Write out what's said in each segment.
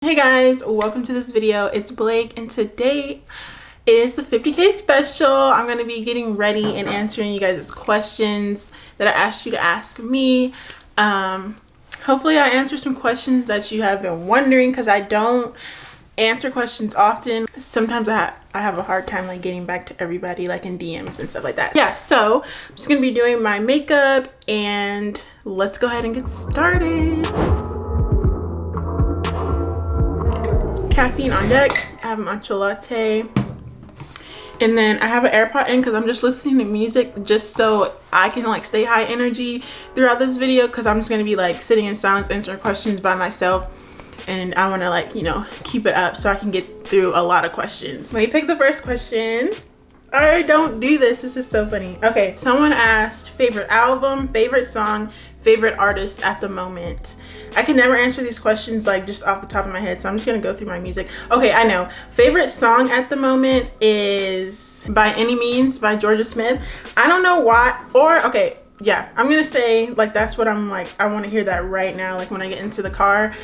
Hey guys, welcome to this video. It's Blake and today is the 50K special. I'm going to be getting ready and answering you guys' questions that I asked you to ask me. Hopefully I answer some questions that you have been wondering because I don't answer questions often. Sometimes I have a hard time like getting back to everybody like in DMs and stuff like that. Yeah, so I'm just going to be doing my makeup and let's go ahead and get started. Caffeine on deck. I have a matcha latte, and then I have an AirPod in because I'm just listening to music just so I can like stay high energy throughout this video, because I'm just going to be like sitting in silence answering questions by myself, and I want to like, you know, keep it up so I can get through a lot of questions. Let me pick the first question. I don't do this is so funny. Okay, someone asked favorite album, favorite song, favorite artist at the moment. I can never answer these questions like just off the top of my head, so I'm just gonna go through my music. Okay, I know. Favorite song at the moment is By Any Means by Georgia Smith. I don't know why, or okay, yeah, I'm gonna say like that's what I'm like, I want to hear that right now, like when I get into the car.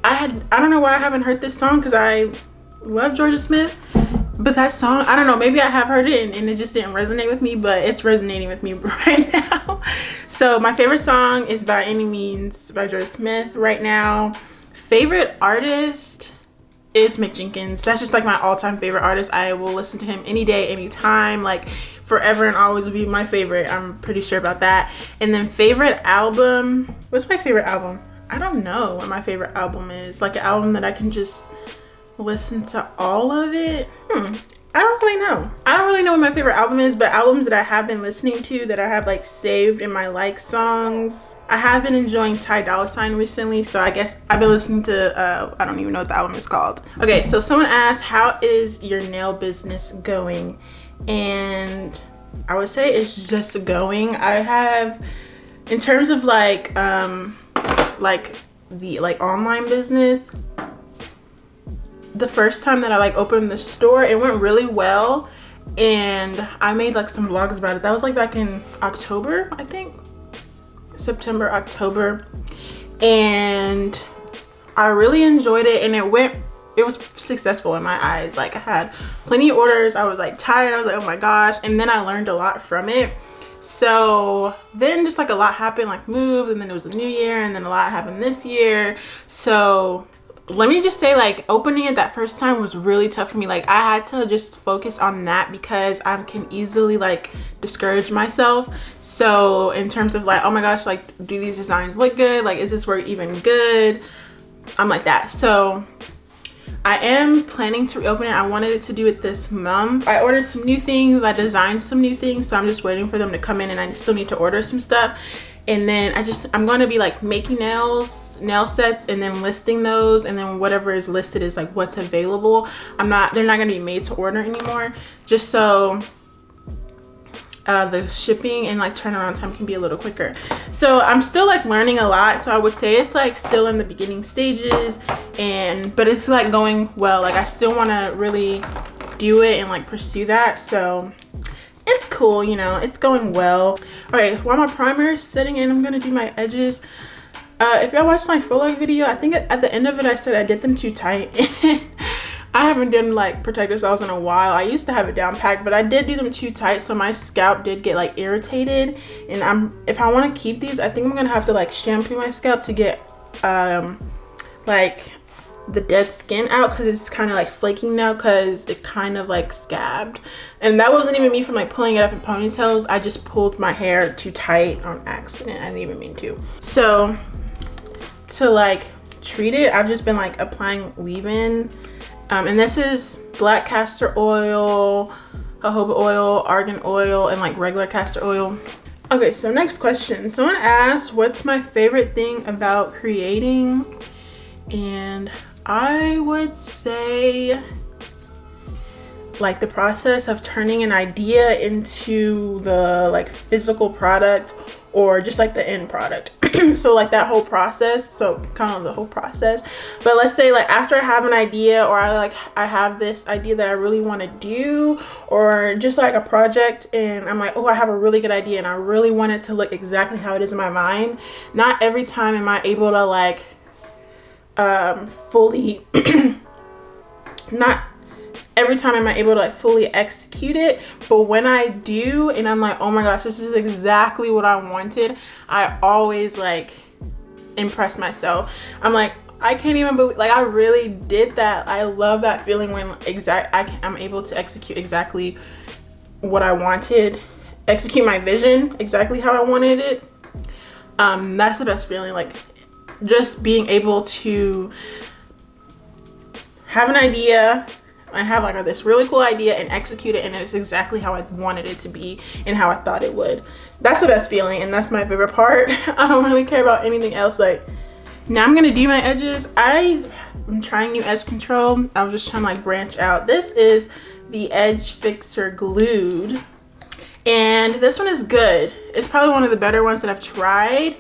I don't know why I haven't heard this song because I love Georgia Smith, but that song, I don't know, maybe I have heard it and it just didn't resonate with me, but it's resonating with me right now. So my favorite song is By Any Means by Georgia Smith right now. Favorite artist is Mick Jenkins. That's just like my all-time favorite artist. I will listen to him any day, anytime, like forever and always will be my favorite. I'm pretty sure about that. And then favorite album, what's my favorite album? I don't know what my favorite album is. Like an album that I can just listen to all of it. I don't really know. I don't really know what my favorite album is, but albums that I have been listening to that I have like saved in my like songs. I have been enjoying Ty Dolla $ign recently, so I guess I've been listening to I don't even know what the album is called. Okay, so someone asked, how is your nail business going? And I would say it's just going. I have, in terms of like the online business, the first time that I like opened the store, it went really well, and I made like some vlogs about it. That was like back in October, I think, September, October, and I really enjoyed it, and it was successful in my eyes. Like I had plenty of orders. I was like tired. I was like, oh my gosh. And then I learned a lot from it. So then just like a lot happened, like moved, and then it was the new year, and then a lot happened this year. So let me just say, like, opening it that first time was really tough for me. Like I had to just focus on that because I can easily like discourage myself. So in terms of like, oh my gosh, like, do these designs look good? Like, is this work even good? I'm like that. So I am planning to reopen it. I wanted it to do it this month. I ordered some new things. I designed some new things. So I'm just waiting for them to come in, and I still need to order some stuff. And then I'm going to be like making nail sets and then listing those, and then whatever is listed is like what's available. They're not going to be made to order anymore, just so the shipping and like turnaround time can be a little quicker. So I'm still like learning a lot, so I would say it's like still in the beginning stages, but it's like going well. Like I still want to really do it and like pursue that, so it's cool, you know, it's going well. All right, while my primer is setting in, I'm gonna do my edges. If y'all watched my full life video, I think at the end of it I said I did them too tight. I haven't done like protective styles in a while. I used to have it down packed, but I did do them too tight, so my scalp did get like irritated. And if I want to keep these, I think I'm gonna have to like shampoo my scalp to get like the dead skin out, because it's kind of like flaking now because it kind of like scabbed. And that wasn't even me from like pulling it up in ponytails. I just pulled my hair too tight on accident. I didn't even mean to. So to like treat it, I've just been like applying leave-in, and this is black castor oil, jojoba oil, argan oil, and like regular castor oil. Okay, so next question. Someone asked, what's my favorite thing about creating? And I would say like the process of turning an idea into the like physical product, or just like the end product. So like that whole process, so kind of the whole process. But let's say like after I have an idea, or I have this idea that I really want to do, or just like a project, and I'm like, oh, I have a really good idea and I really want it to look exactly how it is in my mind. Not every time am I able to like fully not every time am I able to like fully execute it, but when I do and I'm like, oh my gosh, this is exactly what I wanted, I always like impress myself. I'm like, I can't even believe, like, I really did that. I love that feeling when I'm able to execute exactly what I wanted, execute my vision exactly how I wanted it. That's the best feeling, like just being able to have an idea and have like this really cool idea and execute it, and it's exactly how I wanted it to be and how I thought it would. That's the best feeling, and that's my favorite part. I don't really care about anything else. Like, now I'm gonna do my edges. I'm trying new edge control. I was just trying to like branch out. This is the Edge Fixer Glued, and this one is good. It's probably one of the better ones that I've tried.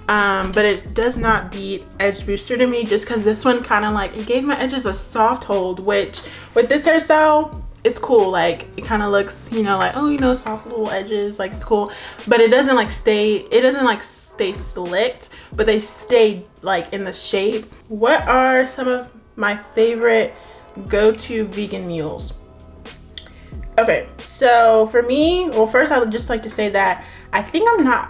But it does not beat Edge Booster to me, just because this one kind of like, it gave my edges a soft hold, which with this hairstyle, it's cool. Like, it kind of looks, you know, like, oh, you know, soft little edges, like, it's cool. But it doesn't like stay slicked, but they stay like in the shape. What are some of my favorite go-to vegan meals? Okay, so for me, well, first I would just like to say that I think I'm not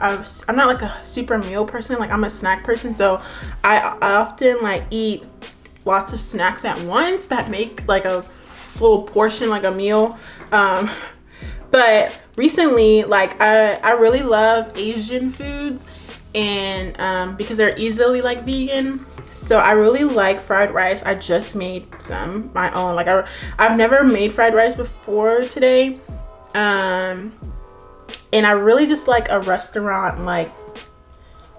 like a super meal person. Like, I'm a snack person, so I often like eat lots of snacks at once that make like a full portion, like a meal. But recently, like, I really love Asian foods, and because they're easily like vegan. So I really like fried rice. I just made some my own. Like, I've never made fried rice before today. And I really just like a restaurant, like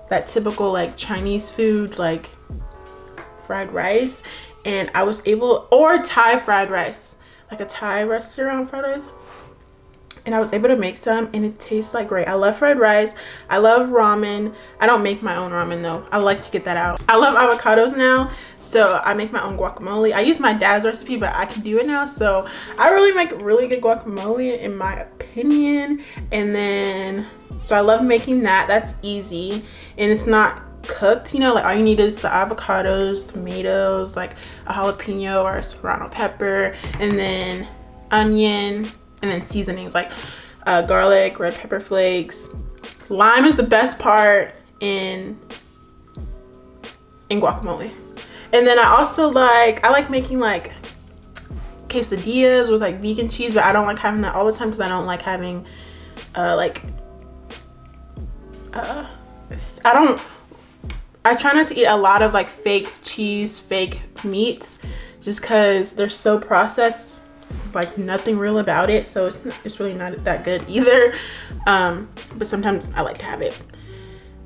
that typical like Chinese food, like fried rice. And I was able, or Thai fried rice, like a Thai restaurant fried rice. And I was able to make some, and it tastes like great. I love fried rice. I love ramen. I don't make my own ramen though. I like to get that out. I love avocados now, so I make my own guacamole. I use my dad's recipe, but I can do it now. So I really make really good guacamole in my opinion. And then, so I love making that. That's easy, and it's not cooked, you know, like all you need is the avocados, tomatoes, like a jalapeno or a serrano pepper, and then onion, and then seasonings like garlic, red pepper flakes. Lime is the best part in guacamole. And then I also like making like quesadillas with like vegan cheese, but I don't like having that all the time because I don't like having I try not to eat a lot of like fake cheese, fake meats, just because they're so processed. It's like nothing real about it, so it's really not that good either. But sometimes I like to have it.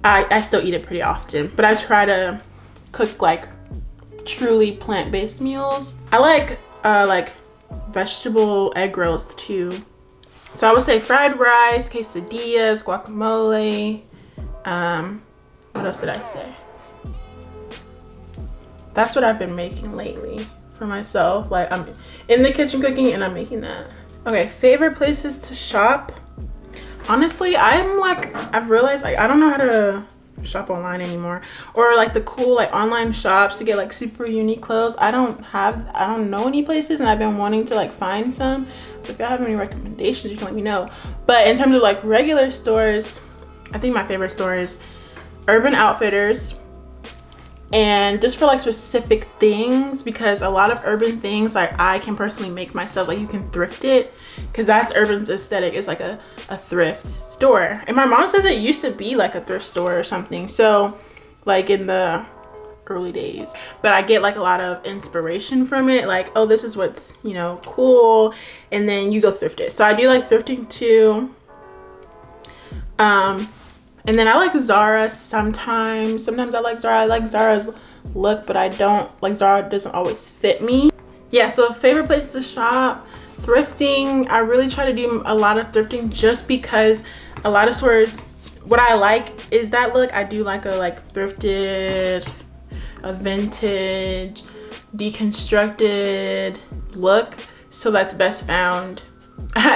I still eat it pretty often, but I try to cook like truly plant-based meals. I like vegetable egg rolls too. So I would say fried rice, quesadillas, guacamole. What else did I say? That's what I've been making lately for myself. Like, I'm in the kitchen cooking and I'm making that. Okay, favorite places to shop. Honestly, I've realized like I don't know how to shop online anymore, or like the cool like online shops to get like super unique clothes. I don't know any places, and I've been wanting to like find some. So if y'all have any recommendations, you can let me know. But in terms of like regular stores, I think my favorite store is Urban Outfitters. And just for like specific things, because a lot of urban things like I can personally make myself. Like, you can thrift it, because that's Urban's aesthetic. It's like a thrift store, and my mom says it used to be like a thrift store or something, so like in the early days. But I get like a lot of inspiration from it, like, oh, this is what's, you know, cool, and then you go thrift it. So I do like thrifting too. And then I like Zara sometimes. Sometimes I like Zara. I like Zara's look, but I don't like Zara doesn't always fit me. Yeah, so favorite place to shop, thrifting. I really try to do a lot of thrifting just because a lot of stores, what I like is that look. I do like a thrifted, a vintage, deconstructed look. So that's best found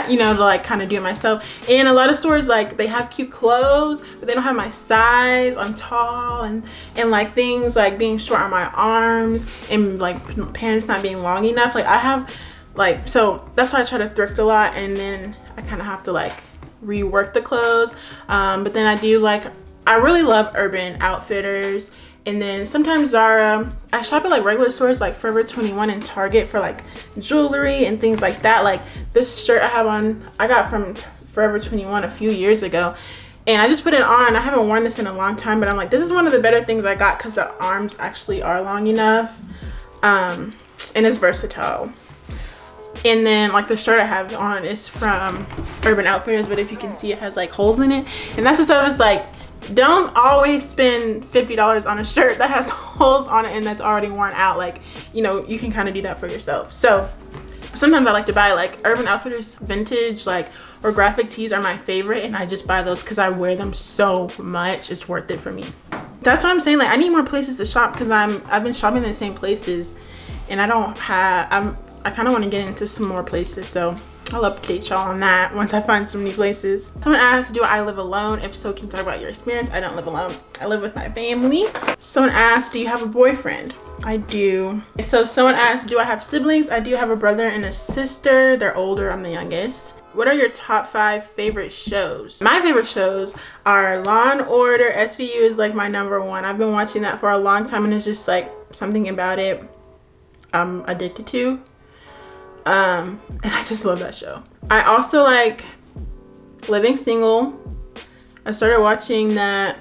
you know, to like kind of do it myself. And a lot of stores, like, they have cute clothes, but they don't have my size. I'm tall, and like things like being short on my arms, and like pants not being long enough. Like I have like, so that's why I try to thrift a lot, and then I kind of have to like rework the clothes. But then I really love Urban Outfitters. And then sometimes Zara. I shop at like regular stores like Forever 21 and Target for like jewelry and things like that. Like this shirt I have on, I got from Forever 21 a few years ago, and I just put it on. I haven't worn this in a long time, but I'm like, this is one of the better things I got because the arms actually are long enough, and it's versatile. And then like the shirt I have on is from Urban Outfitters, but if you can see, it has like holes in it, and that's the stuff. Is like, don't always spend $50 on a shirt that has holes on it and that's already worn out. Like, you know, you can kind of do that for yourself. So sometimes I like to buy like Urban Outfitters vintage, like, or graphic tees are my favorite, and I just buy those because I wear them so much. It's worth it for me. That's what I'm saying. Like, I need more places to shop because I've been shopping in the same places, and I kind of want to get into some more places. So I'll update y'all on that once I find some new places. Someone asked, do I live alone? If so, can you talk about your experience? I don't live alone. I live with my family. Someone asked, do you have a boyfriend? I do. So someone asked, do I have siblings? I do have a brother and a sister. They're older. I'm the youngest. What are your top 5 favorite shows? My favorite shows are Law and Order. SVU is like my #1. I've been watching that for a long time, and it's just like something about it I'm addicted to. And I just love that show. I also like Living Single. I started watching that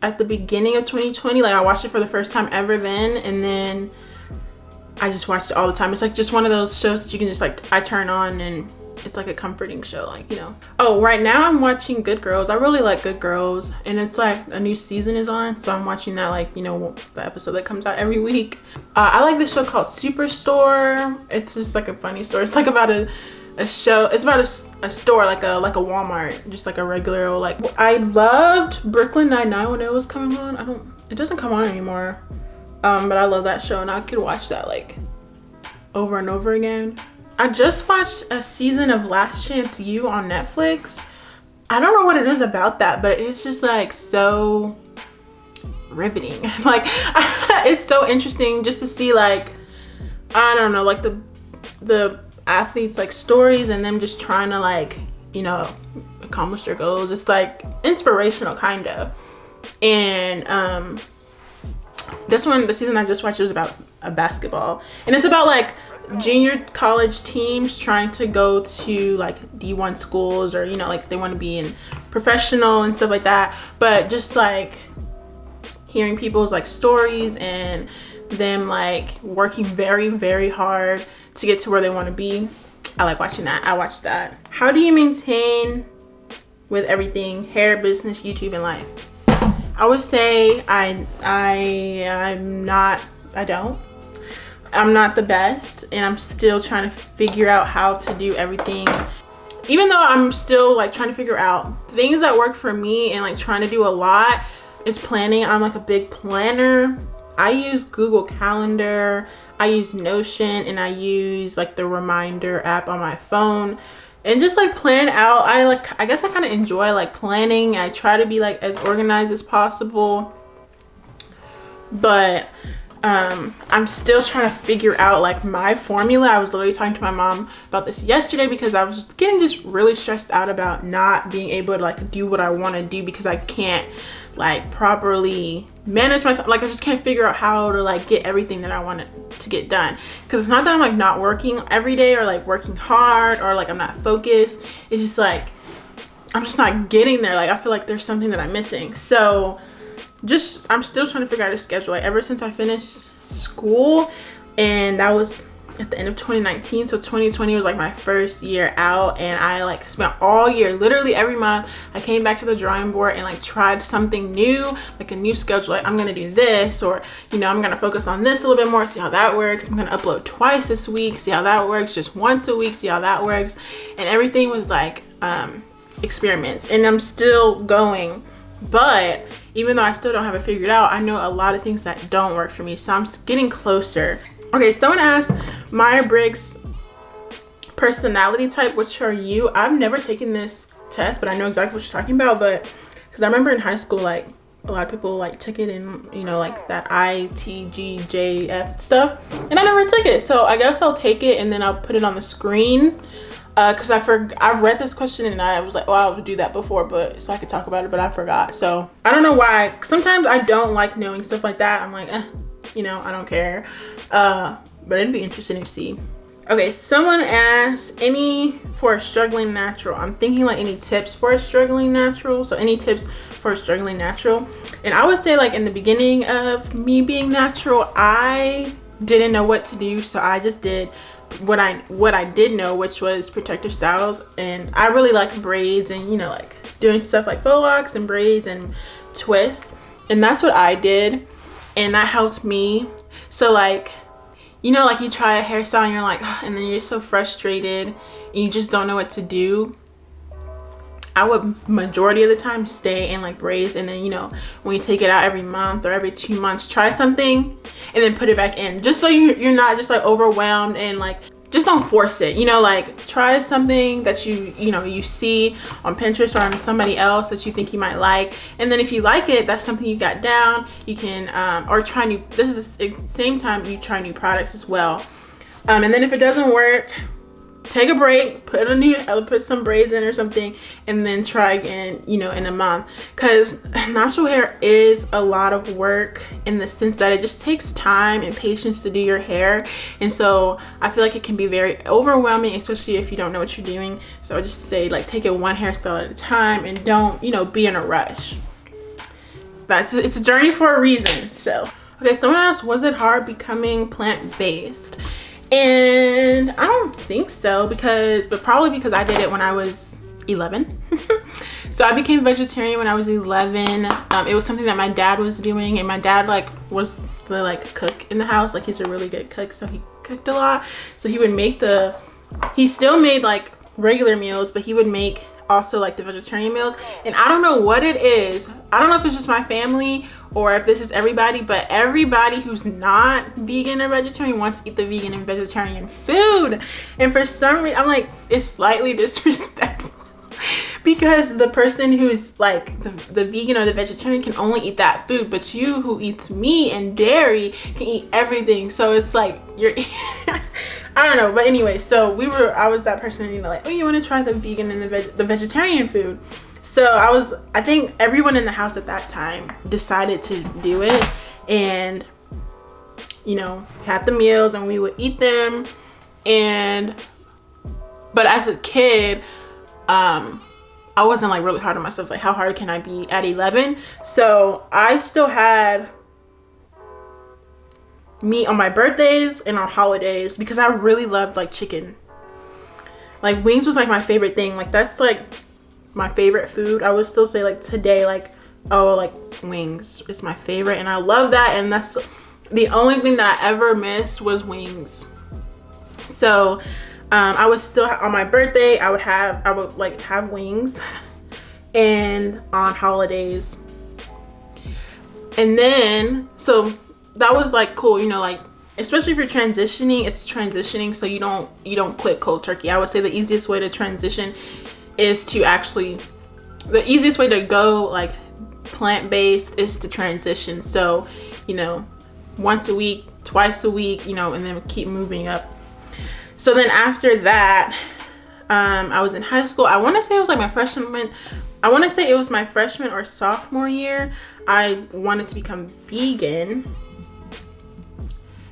at the beginning of 2020. Like, I watched it for the first time ever then, and then I just watched it all the time. It's like just one of those shows that you can just like, I turn on and it's like a comforting show, like, you know. Oh, right now I'm watching Good Girls. I really like Good Girls, and it's like a new season is on, so I'm watching that, like, you know, the episode that comes out every week. I like this show called Superstore. It's just like a funny story. It's like about a show. It's about a store, like a Walmart, just like a regular old, like. I loved Brooklyn Nine-Nine when it was coming on. It doesn't come on anymore, but I love that show, and I could watch that like over and over again. I just watched a season of Last Chance U on Netflix. I don't know what it is about that, but it's just like so riveting. Like, it's so interesting just to see, like, I don't know, like the athletes, like, stories, and them just trying to, like, you know, accomplish their goals. It's like inspirational, kind of. And the season I just watched, was about a basketball, and it's about like junior college teams trying to go to like D1 schools, or, you know, like they want to be in professional and stuff like that. But just like hearing people's like stories and them like working very, very hard to get to where they want to be. I like watching that. I watched that. How do you maintain with everything, hair, business, YouTube, and life? I would say I'm not the best, and I'm still trying to figure out how to do everything. Even though I'm still like trying to figure out things that work for me, and like trying to do a lot is planning. I'm like a big planner. I use Google Calendar, I use Notion, and I use like the reminder app on my phone, and just like plan out. I guess I kind of enjoy like planning. I try to be like as organized as possible, but I'm still trying to figure out like my formula. I was literally talking to my mom about this yesterday because I was getting just really stressed out about not being able to like do what I want to do because I can't like properly manage my time. Like, I just can't figure out how to like get everything that I want to get done, because it's not that I'm like not working every day or like working hard or like I'm not focused. It's just like I'm just not getting there. Like, I feel like there's something that I'm missing. So I'm still trying to figure out a schedule. Like, ever since I finished school, and that was at the end of 2019, so 2020 was like my first year out, and I like spent all year, literally every month, I came back to the drawing board and like tried something new, like a new schedule. Like, I'm gonna do this, or, you know, I'm gonna focus on this a little bit more, see how that works. I'm gonna upload twice this week, see how that works. Just once a week, see how that works. And everything was like experiments, and I'm still going. But even though I still don't have it figured out, I know a lot of things that don't work for me, so I'm getting closer. Okay, someone asked Myers-Briggs personality type, which are you? I've never taken this test, but I know exactly what you're talking about. But because I remember in high school, like a lot of people like took it in, you know, like that ITGJF stuff, and I never took it. So I guess I'll take it and then I'll put it on the screen. Because I read this question and I was like, oh, I would do that before, but so I could talk about it, but I forgot. So I don't know why. Sometimes I don't like knowing stuff like that. I'm like, you know, I don't care. But it'd be interesting to see. Okay, someone asked, any for a struggling natural. I'm thinking like any tips for a struggling natural. So any tips for a struggling natural. And I would say like in the beginning of me being natural, I didn't know what to do. So I just did what I did know, which was protective styles. And I really like braids and, you know, like doing stuff like faux locks and braids and twists. And that's what I did. And that helped me. So like, you know, like you try a hairstyle and you're like, and then you're so frustrated and you just don't know what to do. I would majority of the time stay in like braids, and then, you know, when you take it out every month or every 2 months, try something and then put it back in, just so you're not just like overwhelmed, and like just don't force it, you know, like try something that you know you see on Pinterest or on somebody else that you think you might like, and then if you like it, that's something you got down, you can or try new, this is the same time you try new products as well. And then if it doesn't work, take a break, put some braids in or something, and then try again, you know, in a month. Because natural hair is a lot of work in the sense that it just takes time and patience to do your hair, and so I feel like it can be very overwhelming, especially if you don't know what you're doing. So I just say like take it one hairstyle at a time and don't, you know, be in a rush. It's a journey for a reason. So okay, someone asked, was it hard becoming plant-based? And I don't think so, but probably because I did it when I was 11. So I became vegetarian when I was 11. It was something that my dad was doing, and my dad like was the like cook in the house. Like he's a really good cook, so he cooked a lot. So he would make he still made like regular meals, but he would make also like the vegetarian meals. And I don't know what it is. I don't know if it's just my family or if this is everybody, but everybody who's not vegan or vegetarian wants to eat the vegan and vegetarian food. And for some reason, I'm like, it's slightly disrespectful because the person who's like the vegan or the vegetarian can only eat that food, but you who eats meat and dairy can eat everything. So it's like you're I don't know, but anyway, so I was that person, you know, like, oh, you want to try the vegan and the vegetarian food. So I think everyone in the house at that time decided to do it, and, you know, had the meals and we would eat them. But as a kid, I wasn't like really hard on myself. Like, how hard can I be at 11? So I still had meat on my birthdays and on holidays because I really loved like chicken. Like wings was like my favorite thing. Like that's like my favorite food. I would still say like today, like, oh, like wings is my favorite, and I love that. And that's the only thing that I ever missed was wings. So I was still on my birthday, I would like have wings, and on holidays. And then so that was like cool, you know, like especially if you're transitioning, it's transitioning, so you don't quit cold turkey. I would say the easiest way to transition is to the easiest way to go like plant-based is to transition. So, you know, once a week, twice a week, you know, and then keep moving up. So then after that, I was in high school. I want to say it was like my freshman or sophomore year. I wanted to become vegan.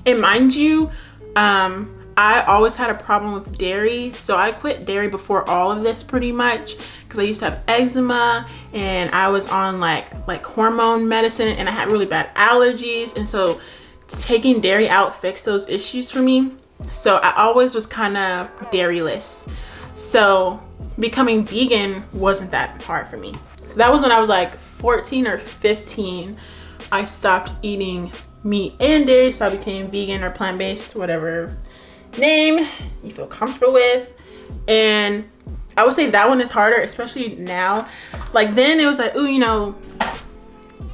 And mind you, I always had a problem with dairy, so I quit dairy before all of this pretty much, because I used to have eczema and I was on like hormone medicine, and I had really bad allergies, and so taking dairy out fixed those issues for me. So I always was kind of dairyless, so becoming vegan wasn't that hard for me. So that was when I was like 14 or 15. I stopped eating meat and dairy, so I became vegan or plant-based, whatever name you feel comfortable with. And I would say that one is harder, especially now. Like then it was like, ooh, you know,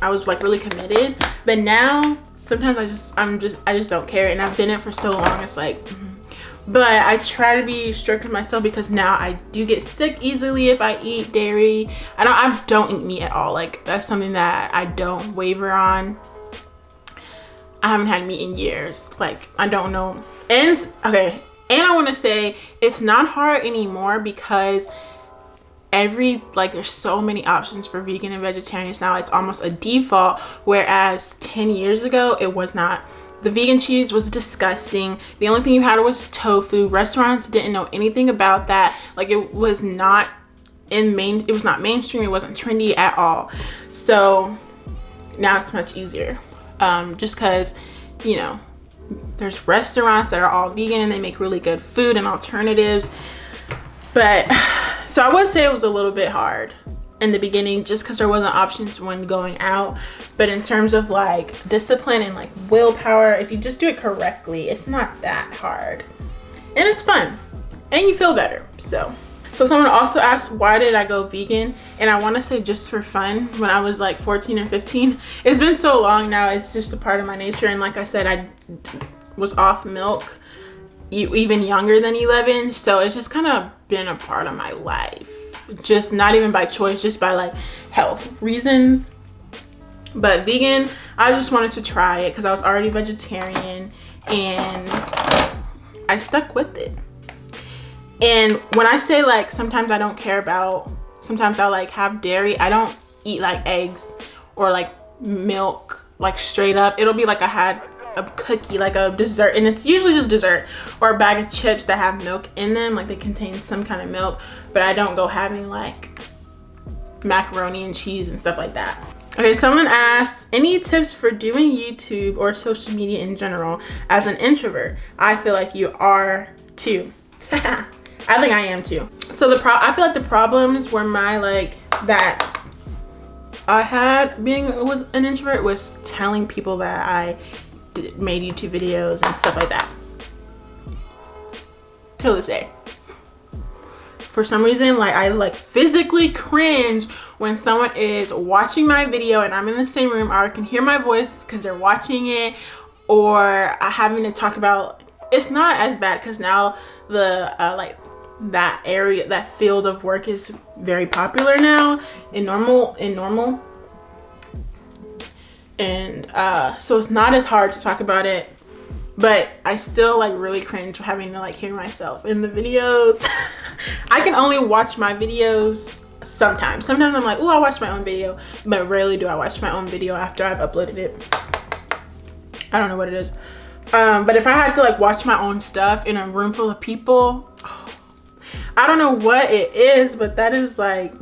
I was like really committed, but now sometimes I just don't care, and I've been in it for so long. It's like but I try to be strict with myself because now I do get sick easily if I eat dairy. I don't eat meat at all. Like, that's something that I don't waver on. I haven't had meat in years. Like, I don't know. And okay, and I want to say it's not hard anymore because there's so many options for vegan and vegetarians now. It's almost a default, whereas 10 years ago it was not. The vegan cheese was disgusting. The only thing you had was tofu. Restaurants didn't know anything about that. Like, it was not it was not mainstream. It wasn't trendy at all. So now it's much easier. Just because, you know, there's restaurants that are all vegan and they make really good food and alternatives. But so I would say it was a little bit hard in the beginning just because there wasn't options when going out. But in terms of like discipline and like willpower, if you just do it correctly, it's not that hard and it's fun and you feel better. So someone also asked, why did I go vegan? And I want to say just for fun. When I was like 14 and 15, it's been so long now, it's just a part of my nature. And like I said, I was off milk even younger than 11, so it's just kind of been a part of my life, just not even by choice, just by like health reasons. But vegan, I just wanted to try it because I was already vegetarian and I stuck with it. And when I say like sometimes I don't care about, sometimes I like have dairy, I don't eat like eggs or like milk like straight up. It'll be like I had a cookie, like a dessert, and it's usually just dessert, or a bag of chips that have milk in them, like they contain some kind of milk. But I don't go having like macaroni and cheese and stuff like that. Okay, someone asked, any tips for doing YouTube or social media in general as an introvert? I feel like you are too. I think I am too. So I feel like the problems were that I had was an introvert was telling people that I made YouTube videos and stuff like that. Till this day, for some reason, like I like physically cringe when someone is watching my video and I'm in the same room, or I can hear my voice because they're watching it, or having to talk about. It's not as bad because now the that field of work is very popular now in normal. And so it's not as hard to talk about it, but I still like really cringe having to like hear myself in the videos. I can only watch my videos sometimes. Sometimes I'm like, oh, I watched my own video, but rarely do I watch my own video after I've uploaded it. I don't know what it is. But if I had to like watch my own stuff in a room full of people, I don't know what it is, but that is like,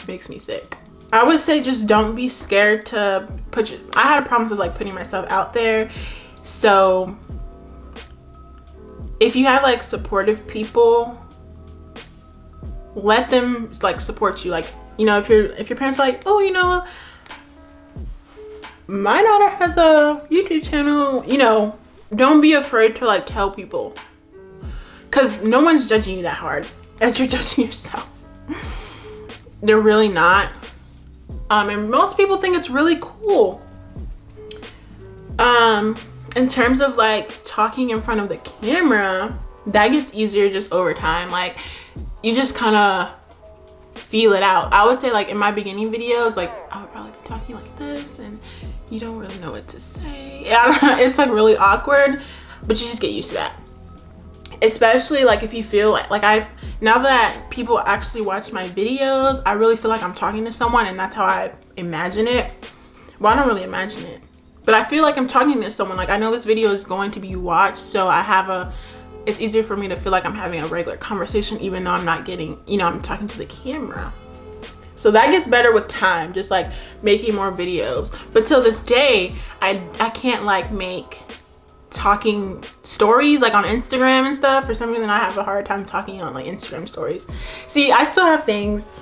makes me sick. I would say just don't be scared to I had a problem with like putting myself out there. So if you have like supportive people, let them like support you. Like, you know, if your parents are like, oh, you know, my daughter has a YouTube channel, you know, don't be afraid to like tell people, because no one's judging you that hard as you're judging yourself. They're really not. And most people think it's really cool. In terms of like talking in front of the camera, that gets easier just over time. Like, you just kind of feel it out. I would say like in my beginning videos, like I would probably be talking like this and you don't really know what to say. It's like really awkward, but you just get used to that. Especially like if you feel like now that people actually watch my videos, I really feel like I'm talking to someone, and that's how I imagine it. Well, I don't really imagine it, but I feel like I'm talking to someone. Like, I know this video is going to be watched, so it's easier for me to feel like I'm having a regular conversation, even though I'm not getting, you know, I'm talking to the camera. So that gets better with time, just like making more videos. But till this day, I can't like make talking stories like on Instagram and stuff. For some reason I have a hard time talking on like Instagram stories. See, I still have things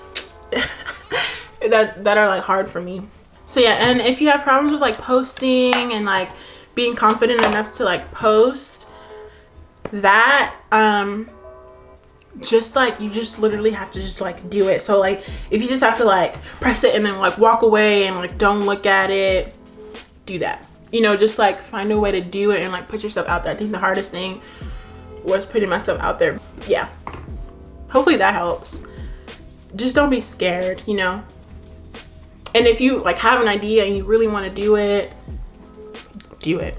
that are like hard for me. So yeah, and if you have problems with like posting and like being confident enough to like post, that just like you just literally have to just like do it. So like if you just have to like press it and then like walk away and like don't look at it, do that. You know, just like find a way to do it and like put yourself out there. I think the hardest thing was putting myself out there. Yeah, hopefully that helps. Just don't be scared, you know. And if you like have an idea and you really want to do it, do it.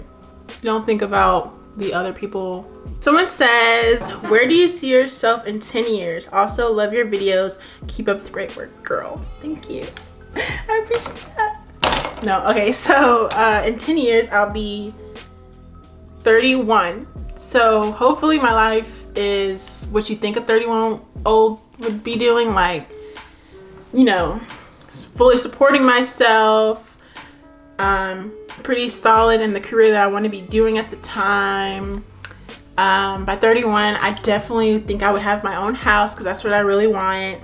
Don't think about the other people. Someone says, where do you see yourself in 10 years? Also, love your videos. Keep up the great work, girl. Thank you. I appreciate that. No, okay, so in 10 years, I'll be 31. So hopefully my life is what you think a 31-old would be doing. Like, you know, fully supporting myself. Pretty solid in the career that I want to be doing at the time. By 31, I definitely think I would have my own house because that's what I really want.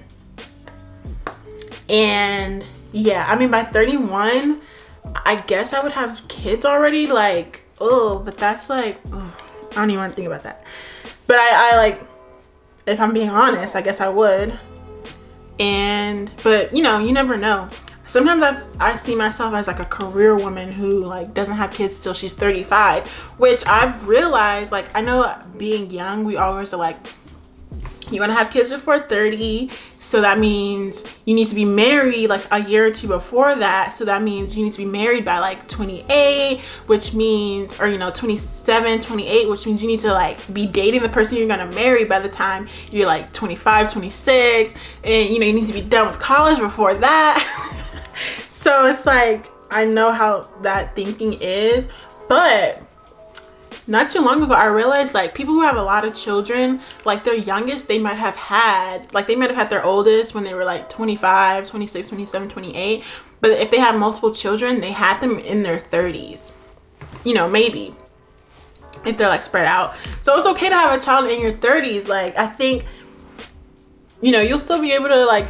And yeah, I mean, by 31, I guess I would have kids already. Like, oh, but that's like, oh, I don't even want to think about that. But I like, if I'm being honest, I guess I would. But you know, you never know. Sometimes I see myself as like a career woman who like doesn't have kids till she's 35, which I've realized, like, I know being young, we always are like, you want to have kids before 30, so that means you need to be married like a year or two before that, so that means you need to be married by like 28, which means, or you know, 27, 28, which means you need to like be dating the person you're gonna marry by the time you're like 25, 26, and you know, you need to be done with college before that. So it's like, I know how that thinking is, but not too long ago I realized like people who have a lot of children, like their youngest they might have had, like they might have had their oldest when they were like 25, 26, 27, 28, but if they have multiple children, they had them in their 30s, you know, maybe if they're like spread out. So it's okay to have a child in your 30s. Like, I think, you know, you'll still be able to like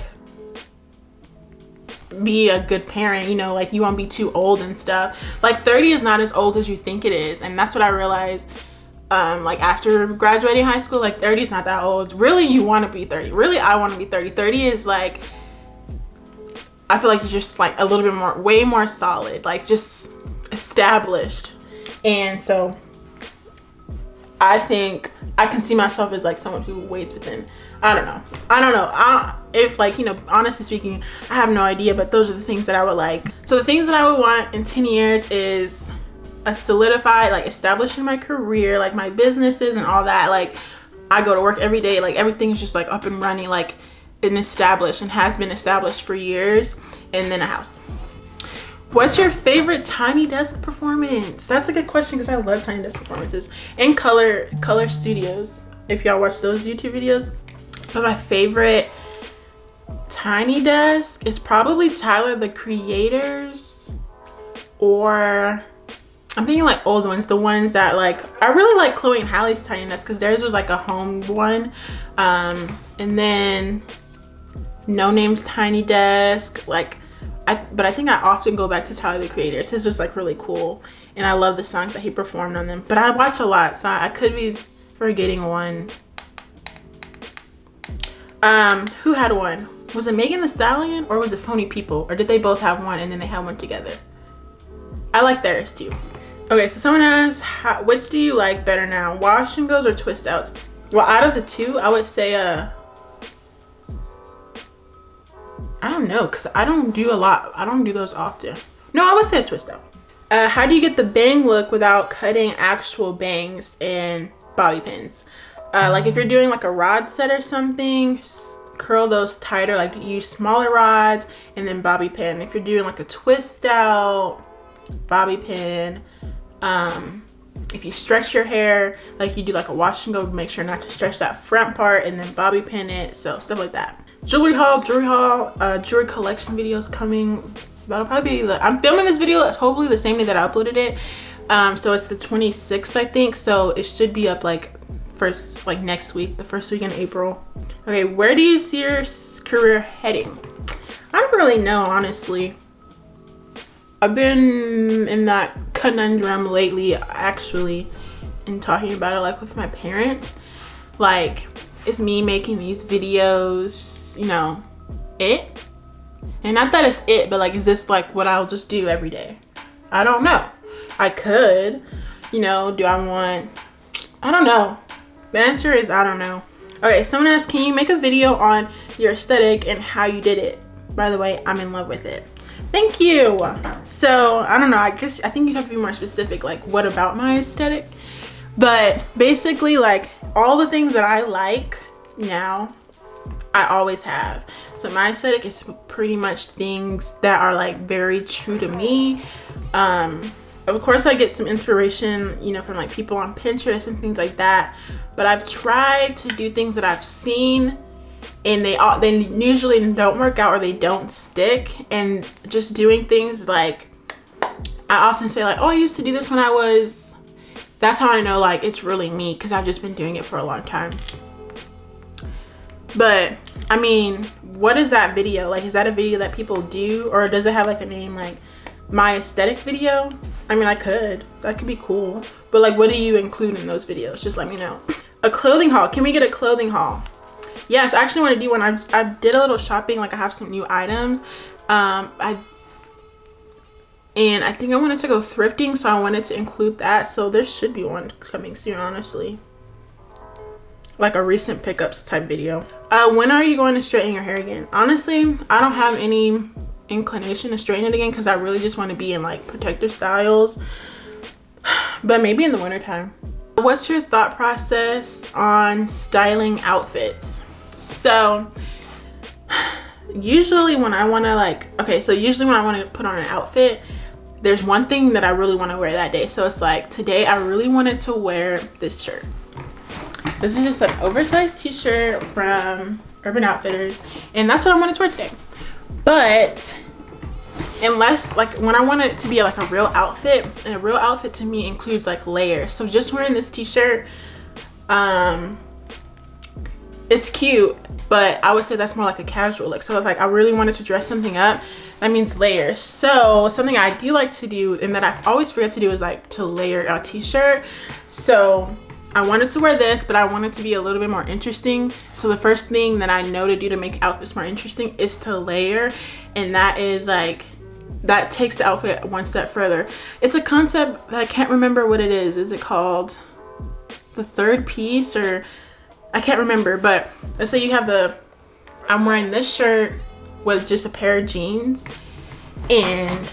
be a good parent, you know, like you won't be too old and stuff. Like 30 is not as old as you think it is, and that's what I realized like after graduating high school. Like 30 is not that old. Really, you want to be 30. Really, I want to be 30. 30 is like, I feel like you're just like a little bit more, way more solid, like just established. And so I think I can see myself as like someone who waits within, I don't know. If like, you know, honestly speaking, I have no idea, but those are the things that I would like. So the things that I would want in 10 years is a solidified, like establishing my career, like my businesses and all that. Like I go to work every day, like everything is just like up and running, like and established and has been established for years. And then a house. What's your favorite Tiny Desk performance? That's a good question because I love Tiny Desk performances and color studios, if y'all watch those YouTube videos. But my favorite Tiny Desk is probably Tyler the Creator's, or I'm thinking like old ones, the ones that like, I really like Chloe and Halle's Tiny Desk because theirs was like a home one. And then No Name's Tiny Desk, like, but I think I often go back to Tyler the Creator's. His was like really cool, and I love the songs that he performed on them. But I watched a lot, so I could be forgetting one. Who had one? Was it Megan Thee Stallion or was it Phony People? Or did they both have one and then they had one together? I like theirs too. Okay, so someone asked, which do you like better now, wash and goes or twist outs? Well, out of the two, I would say I don't know, because I don't do a lot. I don't do those often. No, I would say a twist out. How do you get the bang look without cutting actual bangs and bobby pins? Like if you're doing like a rod set or something, curl those tighter, like use smaller rods and then bobby pin. If you're doing like a twist out, bobby pin. If you stretch your hair, like you do like a wash and go, make sure not to stretch that front part and then bobby pin it. So stuff like that. Jewelry haul, jewelry collection videos coming. That'll probably be I'm filming this video hopefully the same day that I uploaded it. So it's the 26th, I think. So it should be up like next week, the first week in April. Okay, where do you see your career heading? I don't really know, honestly. I've been in that conundrum lately, actually, and talking about it like with my parents. Like, is me making these videos, you know, it? And not that it's it, but like, is this like what I'll just do every day? I don't know. I could, you know, I don't know. The answer is I don't know. Okay, someone asked, can you make a video on your aesthetic and how you did it? By the way, I'm in love with it. Thank you. So I don't know, I think you have to be more specific, like what about my aesthetic? But basically, like all the things that I like now, I always have. So my aesthetic is pretty much things that are like very true to me. Of course I get some inspiration, you know, from like people on Pinterest and things like that, but I've tried to do things that I've seen and they usually don't work out or they don't stick. And just doing things like, I often say like, oh, I used to do this when I was, that's how I know like it's really me, because I've just been doing it for a long time. But I mean, what is that video? Like, is that a video that people do, or does it have like a name like my aesthetic video? I mean, that could be cool, but like what do you include in those videos? Just let me know. A clothing haul, can we get a clothing haul? Yes, I actually want to do one. I did a little shopping, like I have some new items. And I think I wanted to go thrifting, so I wanted to include that. So there should be one coming soon, honestly. Like a recent pickups type video. When are you going to straighten your hair again? Honestly, I don't have any inclination to straighten it again because I really just want to be in like protective styles. But maybe in the winter time. What's your thought process on styling outfits? So usually when I want to like, usually when I want to put on an outfit, there's one thing that I really want to wear that day. So it's like, today I really wanted to wear this shirt. This is just an oversized t-shirt from Urban Outfitters, and that's what I wanted to wear today. But unless, like, when I want it to be like a real outfit, and a real outfit to me includes like layers. So just wearing this t-shirt, it's cute, but I would say that's more like a casual look. So if like I really wanted to dress something up, that means layers. So something I do like to do, and that I always forget to do, is like to layer a t-shirt. So I wanted to wear this, but I wanted to be a little bit more interesting. So the first thing that I know to do to make outfits more interesting is to layer. And that is like, that takes the outfit one step further. It's a concept that I can't remember what it is. Is it called the third piece, or I can't remember? But let's say you have I'm wearing this shirt with just a pair of jeans, and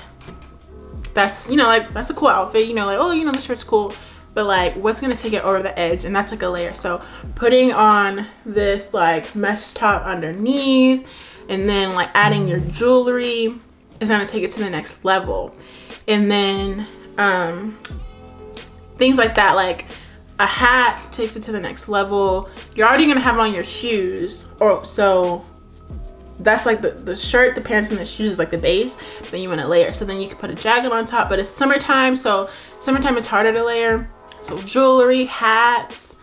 that's, you know, like that's a cool outfit, you know, like, oh, you know, the shirt's cool. But like, what's gonna take it over the edge? And that's like a layer. So putting on this like mesh top underneath, and then like adding your jewelry is gonna take it to the next level. And then things like that, like a hat takes it to the next level. You're already gonna have on your shoes, or so that's like the shirt, the pants, and the shoes is like the base. Then you want to layer, so then you can put a jacket on top. But it's summertime, so summertime it's harder to layer. So jewelry, hats,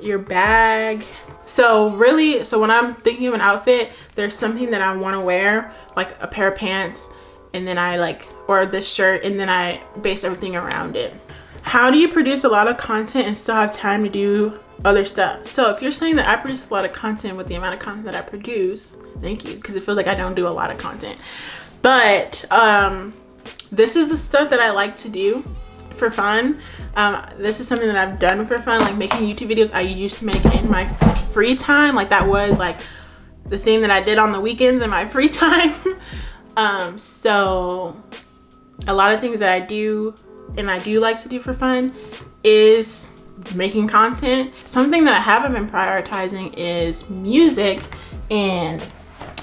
your bag. So really, so when I'm thinking of an outfit, there's something that I want to wear, like a pair of pants, and then I like, or this shirt, and then I base everything around it. How do you produce a lot of content and still have time to do other stuff? So if you're saying that I produce a lot of content with the amount of content that I produce, thank you, because it feels like I don't do a lot of content. But this is the stuff that I like to do for fun. This is something that I've done for fun, like making YouTube videos I used to make in my free time. Like that was like the thing that I did on the weekends in my free time. So a lot of things that I do and I do like to do for fun is making content. Something that I haven't been prioritizing is music, and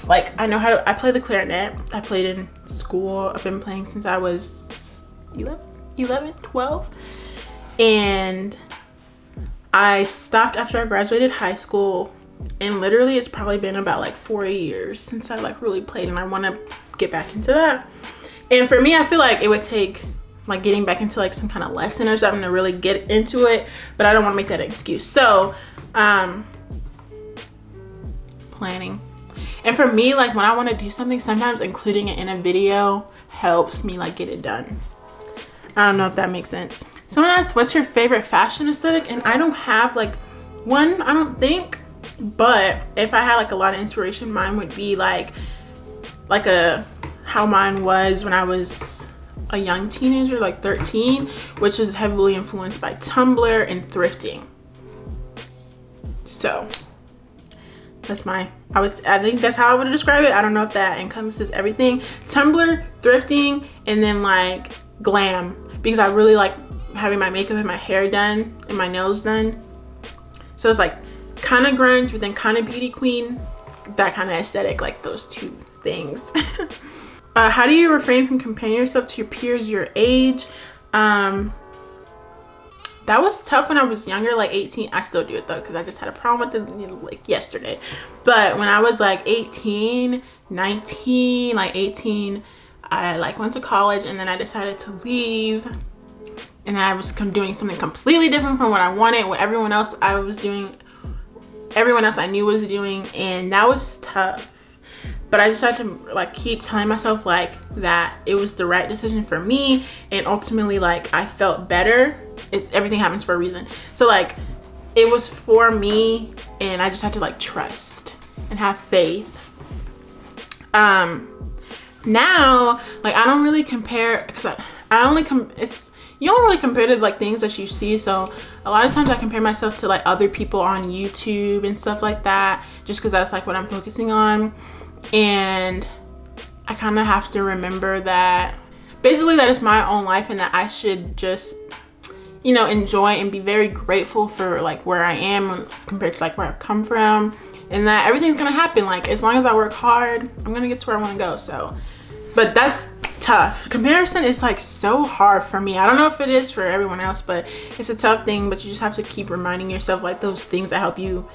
like I play the clarinet. I played in school. I've been playing since I was 12, and I stopped after I graduated high school, and literally it's probably been about like 4 years since I like really played, and I want to get back into that. And for me, I feel like it would take like getting back into like some kind of lesson or something to really get into it, but I don't want to make that an excuse. So planning. And for me, like when I want to do something, sometimes including it in a video helps me like get it done. I don't know if that makes sense. Someone asked, what's your favorite fashion aesthetic? And I don't have like one, I don't think, but if I had like a lot of inspiration, mine would be like how mine was when I was a young teenager, like 13, which was heavily influenced by Tumblr and thrifting. So that's I think that's how I would describe it. I don't know if that encompasses everything. Tumblr, thrifting, and then like glam, because I really like having my makeup and my hair done and my nails done. So it's like kind of grunge, but then kind of beauty queen, that kind of aesthetic, like those two things. How do you refrain from comparing yourself to your peers your age? That was tough when I was younger, like 18. I still do it though, because I just had a problem with it, you know, like yesterday. But when I was like 18, 19, like 18, I like went to college, and then I decided to leave, and then I was doing something completely different from what I wanted, what everyone else I knew was doing, and that was tough. But I just had to like keep telling myself like that it was the right decision for me, and ultimately like I felt better. Everything happens for a reason. So like it was for me, and I just had to like trust and have faith. Now like I don't really compare, because you don't really compare to like things that you see. So a lot of times I compare myself to like other people on YouTube and stuff like that, just because that's like what I'm focusing on. And I kind of have to remember that basically that is my own life, and that I should just, you know, enjoy and be very grateful for like where I am compared to like where I've come from, and that everything's gonna happen. Like as long as I work hard, I'm gonna get to where I want to go. So, but that's tough. Comparison is like so hard for me. I don't know if it is for everyone else, but it's a tough thing. But you just have to keep reminding yourself like those things that help you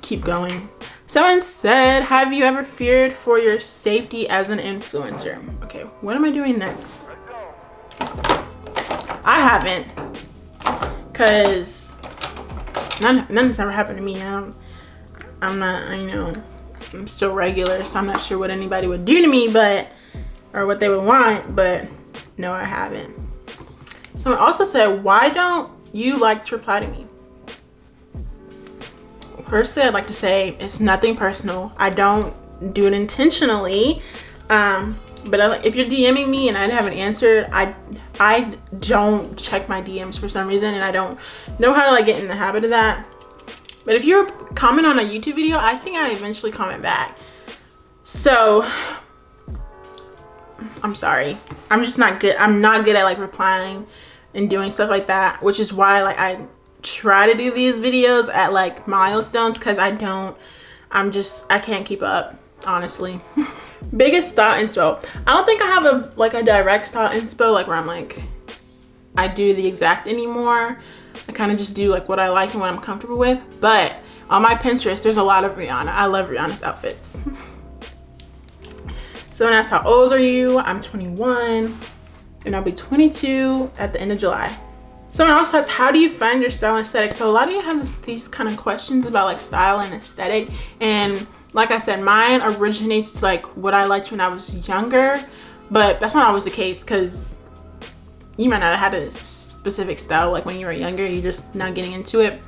keep going. Someone said, have you ever feared for your safety as an influencer? Okay, what am I doing next? I haven't, because nothing's ever happened to me. I'm not, you know, I'm still regular, so I'm not sure what anybody would do to me, or what they would want, but no, I haven't. Someone also said, why don't you like to reply to me? Firstly, I'd like to say it's nothing personal. I don't do it intentionally. But if you're DMing me and I haven't answered, I don't check my DMs for some reason, and I don't know how to like get in the habit of that. But if you comment on a YouTube video, I think I eventually comment back. So I'm sorry. I'm just not good. I'm not good at like replying and doing stuff like that, which is why like I try to do these videos at like milestones, because I can't keep up, honestly. Biggest thought inspo. I don't think I have a direct thought inspo like where I'm like I do the exact anymore. I kind of just do like what I like and what I'm comfortable with. But on my Pinterest, there's a lot of Rihanna. I love Rihanna's outfits. Someone asked, how old are you? I'm 21, and I'll be 22 at the end of July. Someone else has, how do you find your style and aesthetic? So a lot of you have these kind of questions about like style and aesthetic, and like I said, mine originates like what I liked when I was younger, but that's not always the case, because you might not have had a specific style like when you were younger, you're just not getting into it.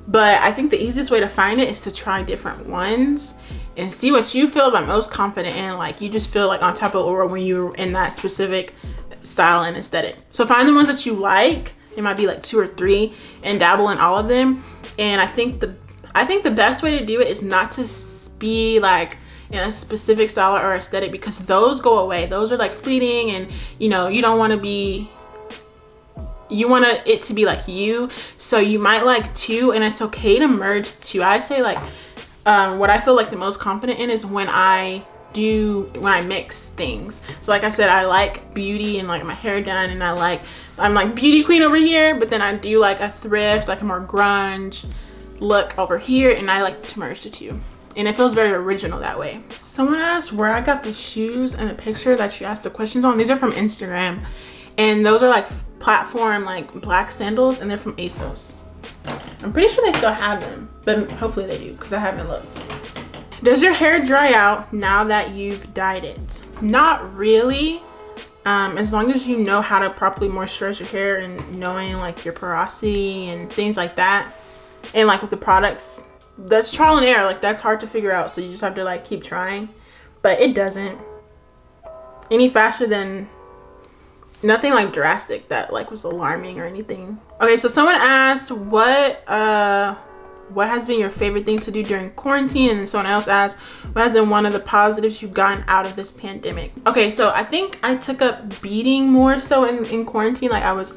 But I think the easiest way to find it is to try different ones and see what you feel like most confident in, like you just feel like on top of the world when you're in that specific style and aesthetic. So find the ones that you like. It might be like 2 or 3, and dabble in all of them. And I think the best way to do it is not to be like in a specific style or aesthetic, because those go away. Those are like fleeting, and you know, you don't want to be, you want it to be like you. So you might like 2, and it's okay to merge 2. I say like what I feel like the most confident in is when I mix things. So like I said, I like beauty and like my hair done, and I'm like beauty queen over here, but then I do like a thrift, like a more grunge look over here, and I like to merge the 2, and it feels very original that way. Someone asked where I got the shoes and the picture that you asked the questions on. These are from Instagram, and those are like platform like black sandals, and they're from ASOS. I'm pretty sure they still have them, but hopefully they do, because I haven't looked. Does your hair dry out now that you've dyed it? Not really. As long as you know how to properly moisturize your hair, and knowing like your porosity and things like that, and like with the products, that's trial and error. Like that's hard to figure out, so you just have to like keep trying. But it doesn't any faster than, nothing like drastic that like was alarming or anything. Okay, so someone asked what what has been your favorite thing to do during quarantine? And then someone else asked, what has been one of the positives you've gotten out of this pandemic? Okay, so I think I took up beading more so in quarantine. Like, I was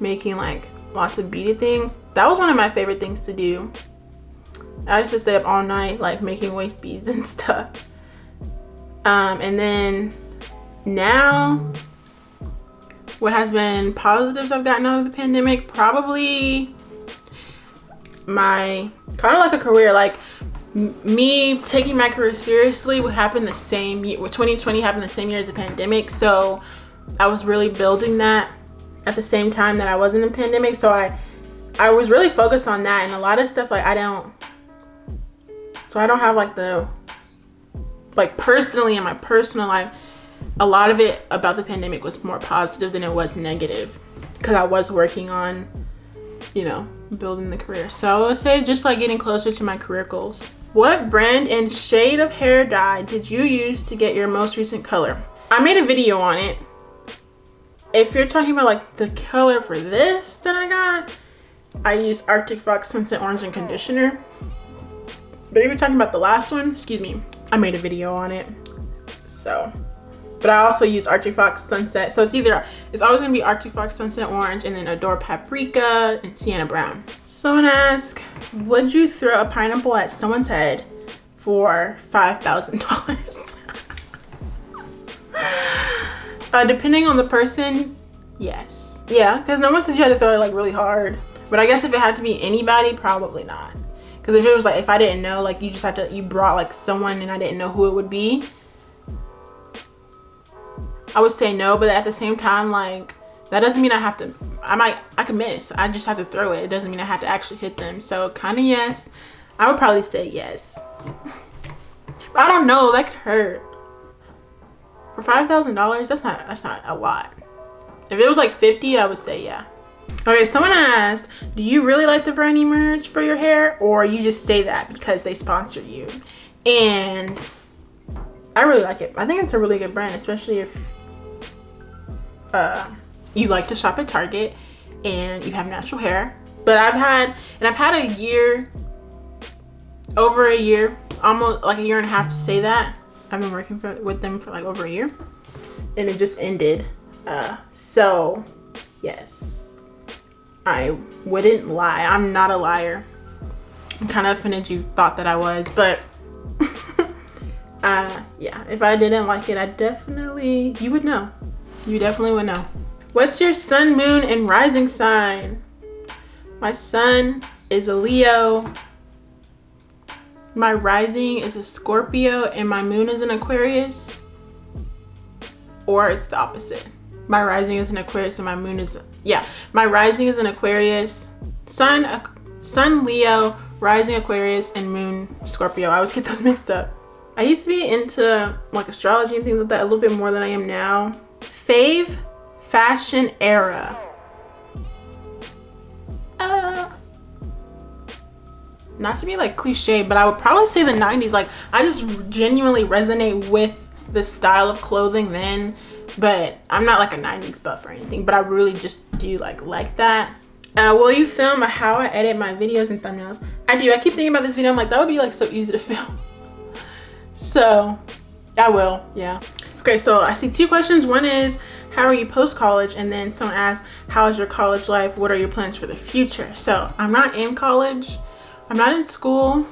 making like lots of beaded things. That was one of my favorite things to do. I used to stay up all night like making waist beads and stuff. And then now, what has been positives I've gotten out of the pandemic? Probably my kind of like a career, like me taking my career seriously would happen the same year. 2020 happened the same year as the pandemic, so I was really building that at the same time that I was in the pandemic. So I was really focused on that, and a lot of stuff like I don't have like the personally in my personal life, a lot of it about the pandemic was more positive than it was negative, because I was working on, you know, building the career. So I would say just like getting closer to my career goals. What brand and shade of hair dye did you use to get your most recent color? I made a video on it. If you're talking about like the color for this that I got, I used Arctic Fox Sunset Orange and Conditioner. But if you're talking about the last one, excuse me, I made a video on it. So, but I also use Arctic Fox Sunset. So it's always gonna be Arctic Fox Sunset Orange and then Adore Paprika and Sienna Brown. Someone asked, would you throw a pineapple at someone's head for $5,000? Depending on the person, yes. Yeah, because no one says you had to throw it like really hard. But I guess if it had to be anybody, probably not. Because if it was like, if I didn't know, like you brought like someone and I didn't know who it would be, I would say no. But at the same time, like, that doesn't mean I have to, I can miss. I just have to throw it. It doesn't mean I have to actually hit them. So kind of yes. I would probably say yes. But I don't know, that could hurt. For $5,000, that's not a lot. If it was like 50, I would say yeah. Okay, someone asked, do you really like the brand merch for your hair, or you just say that because they sponsored you? And I really like it. I think it's a really good brand, especially if you like to shop at Target and you have natural hair. But I've had a year, over a year, almost like a year and a half to say that. I've been working with them for like over a year, and it just ended. So yes, I wouldn't lie. I'm not a liar. I'm kind of offended you thought that I was, but yeah, if I didn't like it, you would know. You definitely would know. What's your sun, moon, and rising sign? My sun is a Leo. My rising is a Scorpio, and my moon is an Aquarius. Or it's the opposite. My rising is an Aquarius and my moon is, yeah, my rising is an Aquarius. Sun Leo, rising Aquarius, and moon Scorpio. I always get those mixed up. I used to be into like astrology and things like that a little bit more than I am now. Fave fashion era. Not to be like cliche, but I would probably say the 90s. Like, I just genuinely resonate with the style of clothing then, but I'm not like a 90s buff or anything, but I really just do like that. Will you film how I edit my videos and thumbnails? I do. I keep thinking about this video. I'm like, that would be like so easy to film. So I will, yeah. Okay, so I see two questions. One is, how are you post-college? And then someone asked, how is your college life? What are your plans for the future? So I'm not in college. I'm not in school.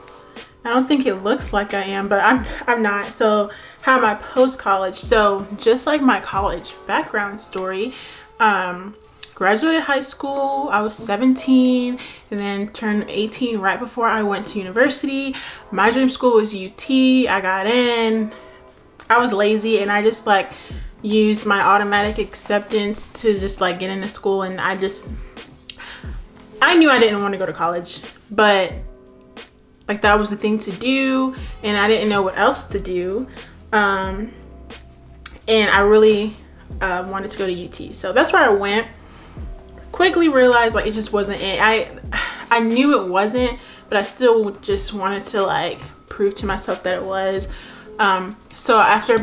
I don't think it looks like I am, but I'm not. So how am I post-college? So just like my college background story, graduated high school, I was 17 and then turned 18 right before I went to university. My dream school was UT. I got in. I was lazy and I just like used my automatic acceptance to just like get into school, and I knew I didn't want to go to college, but like that was the thing to do and I didn't know what else to do. And I really wanted to go to UT. So that's where I went. Quickly realized like it just wasn't it. I knew it wasn't, but I still just wanted to like prove to myself that it was. So after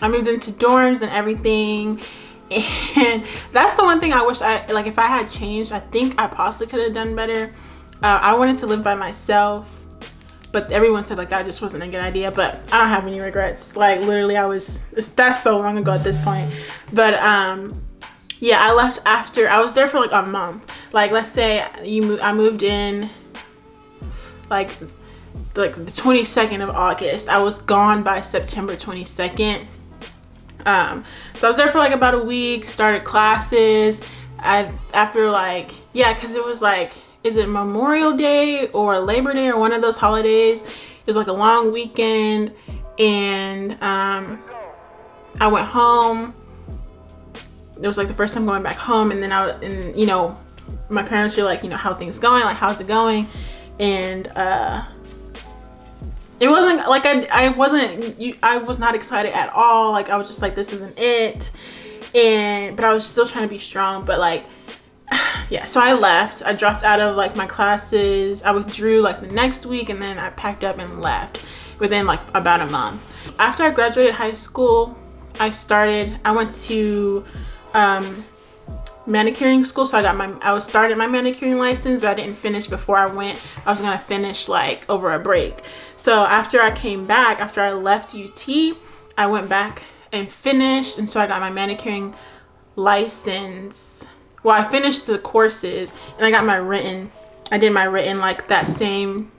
I moved into dorms and everything, and that's the one thing I wish if I had changed, I think I possibly could have done better. I wanted to live by myself, but everyone said like that just wasn't a good idea. But I don't have any regrets. Like literally that's so long ago at this point. But yeah, I left after I was there for like a month. Like let's say I moved in like the 22nd of August. I was gone by September 22nd. So I was there for like about a week, started classes. After like, yeah, because it was like, is it Memorial Day or Labor Day or one of those holidays? It was like a long weekend, and I went home. It was like the first time going back home, and then you know, my parents were like, you know, how things going? Like, how's it going? And it wasn't like I was not excited at all. Like I was just like, this isn't it. But I was still trying to be strong. But like, yeah, so I left. I dropped out of like my classes. I withdrew like the next week, and then I packed up and left within like about a month. After I graduated high school, I went to manicuring school. So I was started my manicuring license, but I didn't finish before I went. I was gonna finish like over a break. So after I came back, after I left UT, I went back and finished, and so I got my manicuring license. Well, I finished the courses, and I got my written. I did my written like that same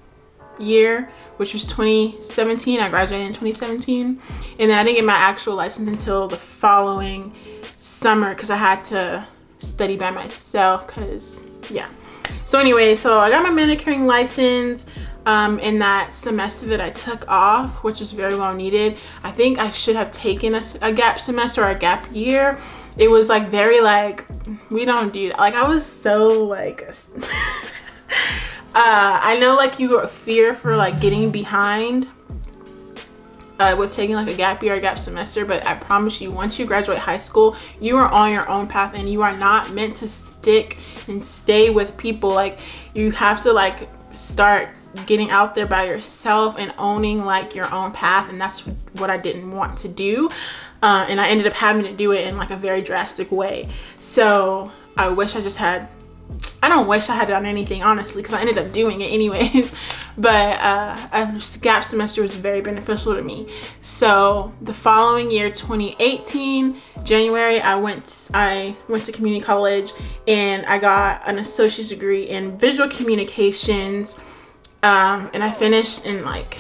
year, which was 2017. I graduated in 2017, and then I didn't get my actual license until the following summer because I had to study by myself. Because yeah. So anyway, so I got my manicuring license in that semester that I took off, which was very well needed. I think I should have taken a gap semester or a gap year. It was like very like, we don't do that. Like I was so like I know like you fear for like getting behind with taking like a gap year or a gap semester, but I promise you, once you graduate high school, you are on your own path, and you are not meant to stick and stay with people. Like you have to like start getting out there by yourself and owning like your own path, and that's what I didn't want to do. And I ended up having to do it in like a very drastic way. So I don't wish I had done anything, honestly, because I ended up doing it anyways. But a gap semester was very beneficial to me. So the following year, 2018, January, I went to community college, and I got an associate's degree in visual communications. And I finished in like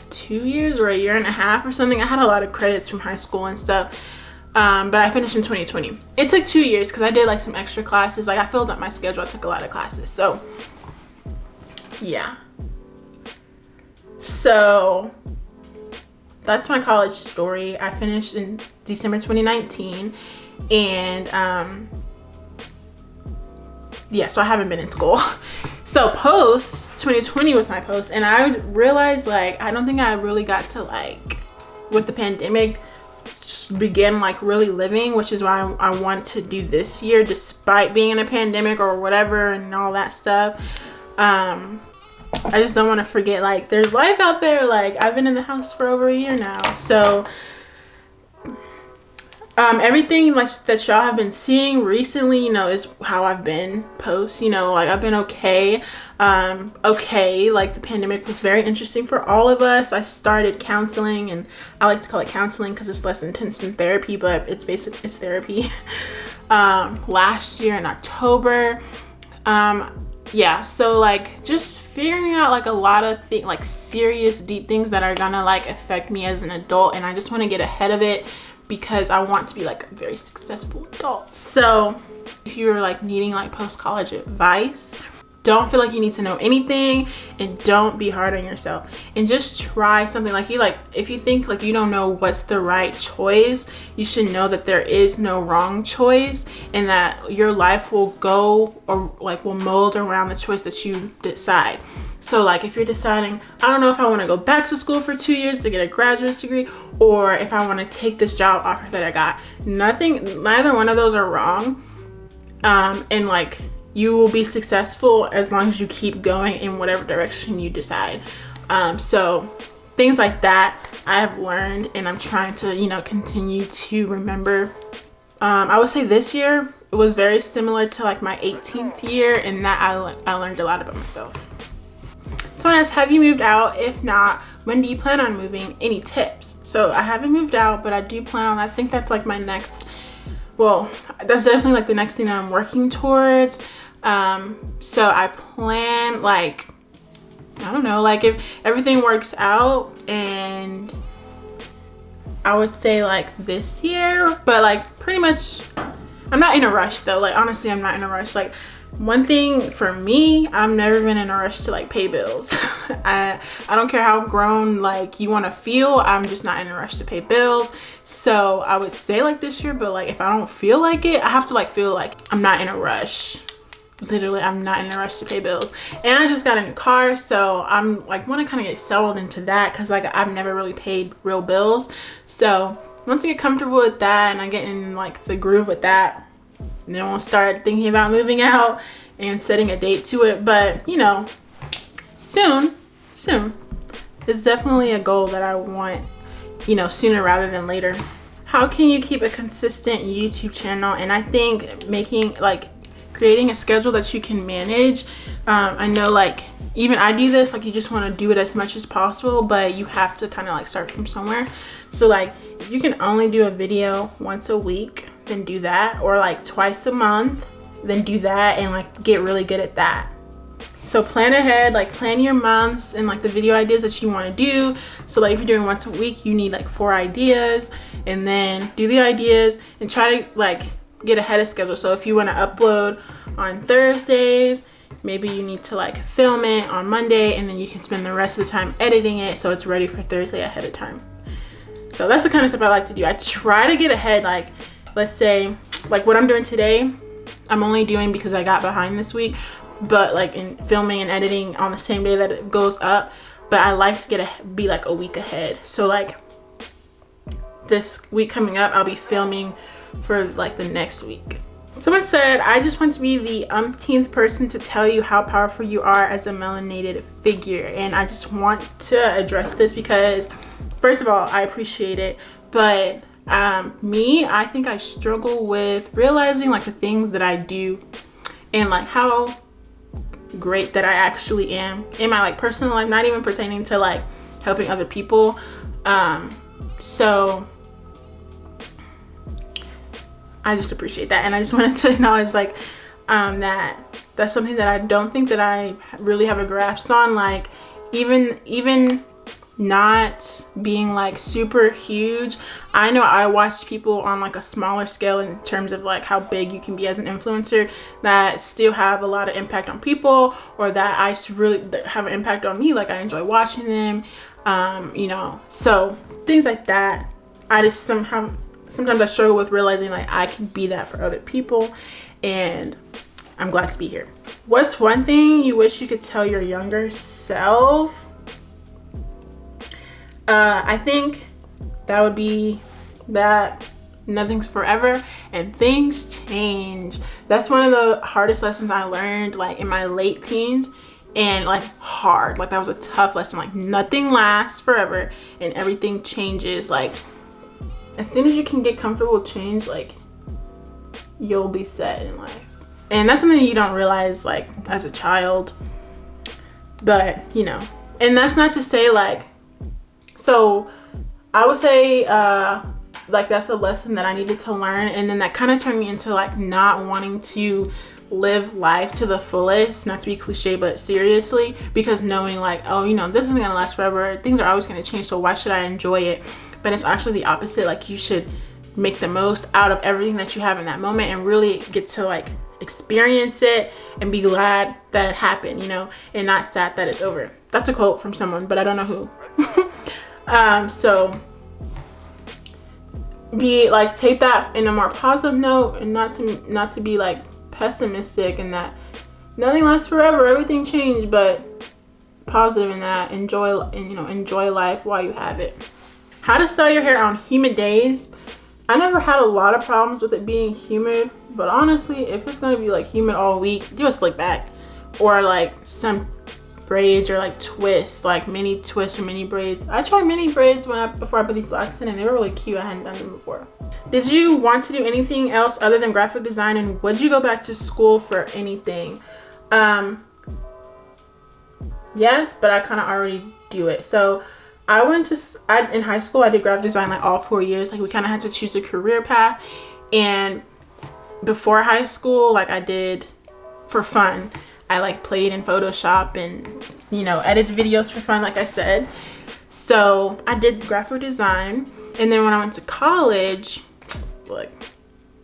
2 years or a year and a half or something. I had a lot of credits from high school and stuff. But I finished in 2020. It took 2 years because I did like some extra classes. Like I filled up my schedule. I took a lot of classes. So yeah. So that's my college story. I finished in December 2019, and yeah, so I haven't been in school. So post 2020 was my post, and I realized like I don't think I really got to like with the pandemic begin like really living, which is why I want to do this year despite being in a pandemic or whatever and all that stuff. I just don't want to forget like there's life out there. Like I've been in the house for over a year now, so everything like that y'all have been seeing recently, you know, is how I've been post. You know, like I've been okay. Like the pandemic was very interesting for all of us. I started counseling, and I like to call it counseling because it's less intense than therapy, but it's therapy. Last year in October. Yeah, so like just figuring out like a lot of things, like serious deep things that are gonna like affect me as an adult, and I just want to get ahead of it because I want to be like a very successful adult. So if you're like needing like post-college advice, don't feel like you need to know anything, and don't be hard on yourself, and just try something. Like if you think like you don't know what's the right choice, you should know that there is no wrong choice, and that your life will go or like will mold around the choice that you decide. So like if you're deciding, I don't know if I want to go back to school for 2 years to get a graduate degree, or if I want to take this job offer that I got, neither one of those are wrong. And like you will be successful as long as you keep going in whatever direction you decide. So things like that I have learned, and I'm trying to, you know, continue to remember. I would say this year was very similar to like my 18th year, and that I learned a lot about myself. Someone asked, have you moved out? If not, when do you plan on moving? Any tips? So I haven't moved out, but I do plan on, I think that's like my next, well, that's definitely like the next thing that I'm working towards. So I plan, like, I don't know, like if everything works out, and I would say like this year, but like pretty much I'm not in a rush though. Like honestly, I'm not in a rush. Like one thing for me, I've never been in a rush to like pay bills. I don't care how grown like you want to feel, I'm just not in a rush to pay bills. So I would say like this year, but like if I don't feel like it, I have to like feel like I'm not in a rush. Literally, I'm not in a rush to pay bills. And I just got a new car, so I'm like want to kind of get settled into that, because like I've never really paid real bills. So once I get comfortable with that and I get in like the groove with that, then we'll start thinking about moving out and setting a date to it. But you know, soon it's definitely a goal that I want, you know, sooner rather than later. How can you keep a consistent YouTube channel? And I think creating a schedule that you can manage. I know like even I do this, like you just want to do it as much as possible, but you have to kind of like start from somewhere. So like if you can only do a video once a week, then do that, or like twice a month, then do that, and like get really good at that. So plan ahead, like plan your months and like the video ideas that you want to do. So like if you're doing once a week, you need like 4 ideas, and then do the ideas and try to like get ahead of schedule. So if you want to upload on Thursdays, maybe you need to like film it on Monday, and then you can spend the rest of the time editing it so it's ready for Thursday ahead of time. So that's the kind of stuff I like to do. I try to get ahead. Like let's say like what I'm doing today, I'm only doing because I got behind this week, but like in filming and editing on the same day that it goes up. But I like to be like a week ahead. So like this week coming up, I'll be filming for like the next week. Someone said, I just want to be the umpteenth person to tell you how powerful you are as a melanated figure. And I just want to address this because first of all, I appreciate it, but I think I struggle with realizing like the things that I do and like how great that I actually am in my like personal life, not even pertaining to like helping other people. So I just appreciate that, and I just wanted to acknowledge like that's something that I don't think that I really have a grasp on. Like even not being like super huge, I know I watch people on like a smaller scale in terms of like how big you can be as an influencer that still have a lot of impact on people, or that I really have an impact on me. Like I enjoy watching them, you know, so things like that. I just sometimes I struggle with realizing like I can be that for other people, and I'm glad to be here. What's one thing you wish you could tell your younger self? I think that would be that nothing's forever and things change. That's one of the hardest lessons I learned like in my late teens, and like hard, like that was a tough lesson. Like nothing lasts forever and everything changes. Like as soon as you can get comfortable with change, like you'll be set in life. And that's something that you don't realize like as a child, but you know, and that's not to say like, so I would say like that's a lesson that I needed to learn, and then that kind of turned me into like not wanting to live life to the fullest, not to be cliche but seriously, because knowing like, oh, you know, this isn't gonna last forever, things are always gonna change, so why should I enjoy it? But it's actually the opposite. Like you should make the most out of everything that you have in that moment and really get to like experience it and be glad that it happened, you know, and not sad that it's over. That's a quote from someone, but I don't know who. So be like, take that in a more positive note, and not to be like pessimistic, and that nothing lasts forever, everything changed, but positive in that. Enjoy life while you have it. How to style your hair on humid days. I never had a lot of problems with it being humid, but honestly, if it's gonna be like humid all week, do a slick back or like some braids or like twists, like mini twists or mini braids. I tried mini braids before I put these glasses in, and they were really cute. I hadn't done them before. Did you want to do anything else other than graphic design, and would you go back to school for anything? Yes, but I kind of already do it. So in high school I did graphic design like all 4 years. Like we kind of had to choose a career path, and before high school, like I did for fun. I like played in Photoshop and, you know, edited videos for fun, like I said. So I did graphic design, and then when I went to college, like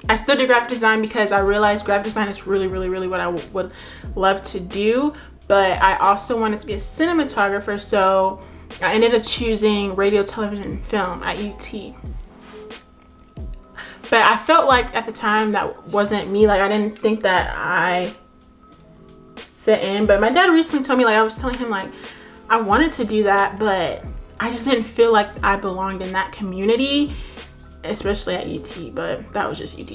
I still did graphic design because I realized graphic design is really what I would love to do. But I also wanted to be a cinematographer, so I ended up choosing radio, television, and film at UT. But I felt like at the time that wasn't me. Like I didn't think that I fit in. But my dad recently told me, like I was telling him, like I wanted to do that, but I just didn't feel like I belonged in that community, especially at UT. But that was just UT.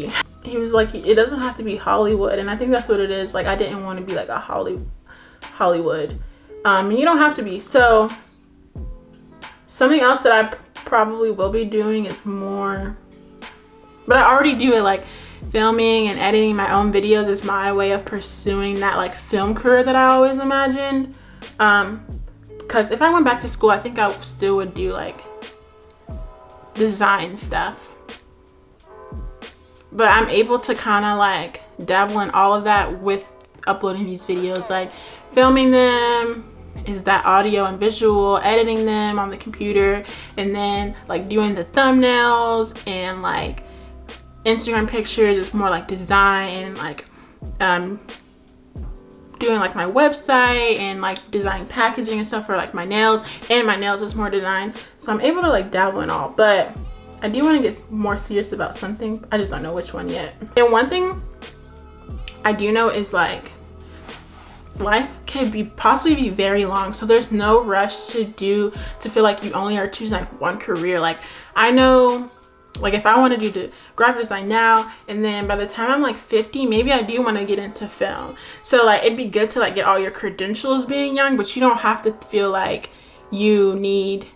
He was like, it doesn't have to be Hollywood, and I think that's what it is. Like I didn't want to be like a Hollywood, and you don't have to be. So something else that I probably will be doing is more, but I already do it, like filming and editing my own videos is my way of pursuing that like film career that I always imagined. Because if I went back to school, I think I still would do like design stuff, but I'm able to kind of like dabble in all of that with uploading these videos, like filming them is that audio and visual, editing them on the computer, and then like doing the thumbnails and like Instagram pictures is more like design, and like doing like my website and like designing packaging and stuff for like my nails, and my nails is more design. So I'm able to like dabble in all, but I do want to get more serious about something. I just don't know which one yet. And one thing I do know is like life can possibly be very long, so there's no rush to feel like you only are choosing like one career. Like I know, like if I want to do the graphic design now, and then by the time I'm like 50, maybe I do want to get into film. So like it'd be good to like get all your credentials being young, but you don't have to feel like you need,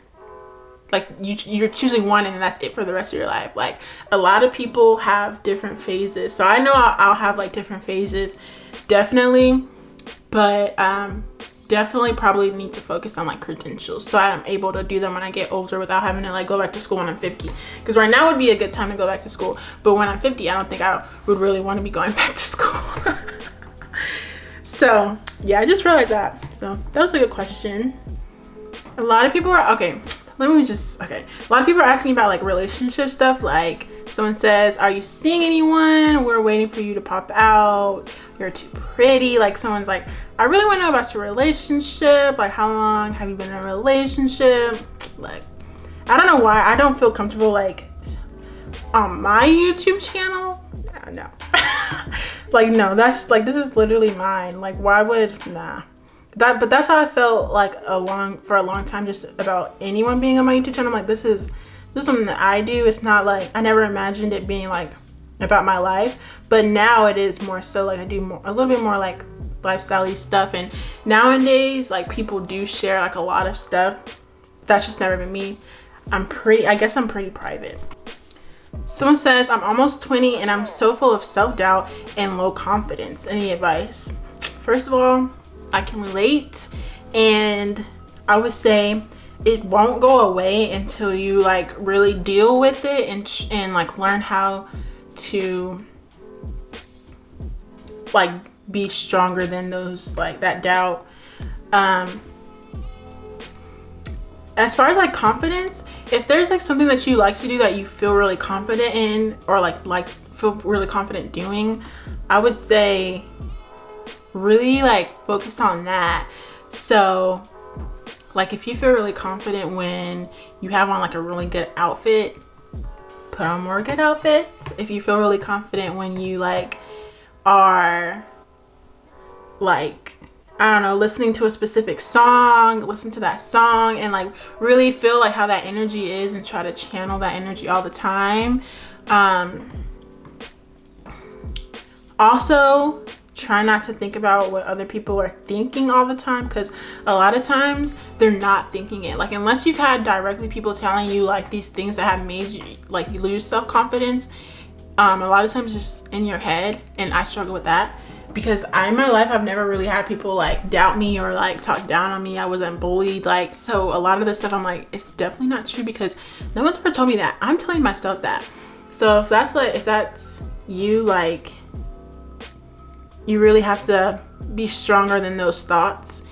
like you're choosing one and then that's it for the rest of your life. Like a lot of people have different phases, so I know I'll have like different phases, definitely, but definitely probably need to focus on like credentials so I'm able to do them when I get older without having to like go back to school when I'm 50. Because right now would be a good time to go back to school, but when I'm 50, I don't think I would really want to be going back to school. So yeah, I just realized that. So that was a good question. A lot of people are, a lot of people are asking about like relationship stuff. Like someone says, are you seeing anyone? We're waiting for you to pop out. You're too pretty. Like someone's like, I really want to know about your relationship. Like how long have you been in a relationship? Like, I don't know why I don't feel comfortable like on my YouTube channel. No. Like, no, that's like, this is literally mine. Like why would, nah. But that's how I felt like for a long time, just about anyone being on my YouTube channel. I'm like, this is something that I do. It's not like, I never imagined it being like about my life, but now it is more so like I do a little bit more like lifestyle-y stuff. And nowadays like people do share like a lot of stuff. That's just never been me. I guess I'm pretty private. Someone says, I'm almost 20 and I'm so full of self-doubt and low confidence. Any advice? First of all, I can relate, and I would say it won't go away until you like really deal with it and like learn how to like be stronger than those, like that doubt. As far as like confidence, if there's like something that you like to do that you feel really confident in, or like feel really confident doing, I would say really like focus on that. So like if you feel really confident when you have on like a really good outfit, put on more good outfits. If you feel really confident when you like are like, I don't know, listening to a specific song, listen to that song and like really feel like how that energy is and try to channel that energy all the time. Also try not to think about what other people are thinking all the time, because a lot of times they're not thinking it. Like, unless you've had directly people telling you like these things that have made you like you lose self-confidence, a lot of times it's just in your head. And I struggle with that because in my life I've never really had people like doubt me or like talk down on me. I wasn't bullied, like, so a lot of this stuff I'm like, it's definitely not true because no one's ever told me that. I'm telling myself that. So if that's you, like, you really have to be stronger than those thoughts.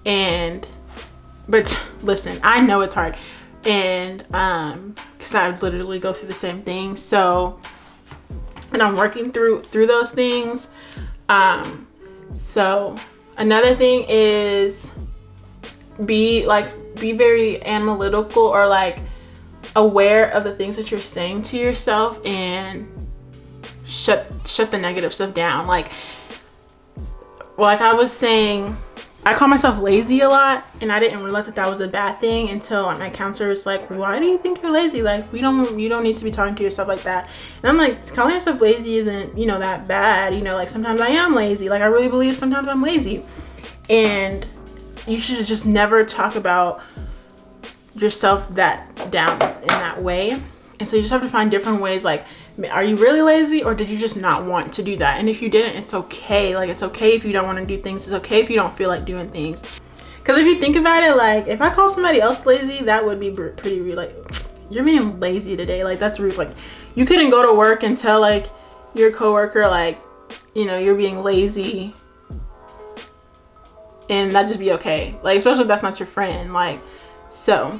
But listen, I know it's hard, and because I literally go through the same thing. So, and I'm working through those things. So another thing is be very analytical, or like aware of the things that you're saying to yourself, and shut the negative stuff down. Like I was saying, I call myself lazy a lot, and I didn't realize that was a bad thing until my counselor was like, why do you think you're lazy? Like, you don't need to be talking to yourself like that. And I'm like, calling yourself lazy isn't, that bad. Like, sometimes I am lazy. Like, I really believe sometimes I'm lazy. And you should just never talk about yourself that down in that way. And so you just have to find different ways. Like, are you really lazy, or did you just not want to do that? And if you didn't, it's okay. Like, it's okay if you don't want to do things. It's okay if you don't feel like doing things. Because if you think about it, like, if I call somebody else lazy, that would be pretty rude. Like, you're being lazy today. Like, that's rude. Like, you couldn't go to work and tell like your coworker, like, you're being lazy, and that just be okay. Like, especially if that's not your friend. Like, so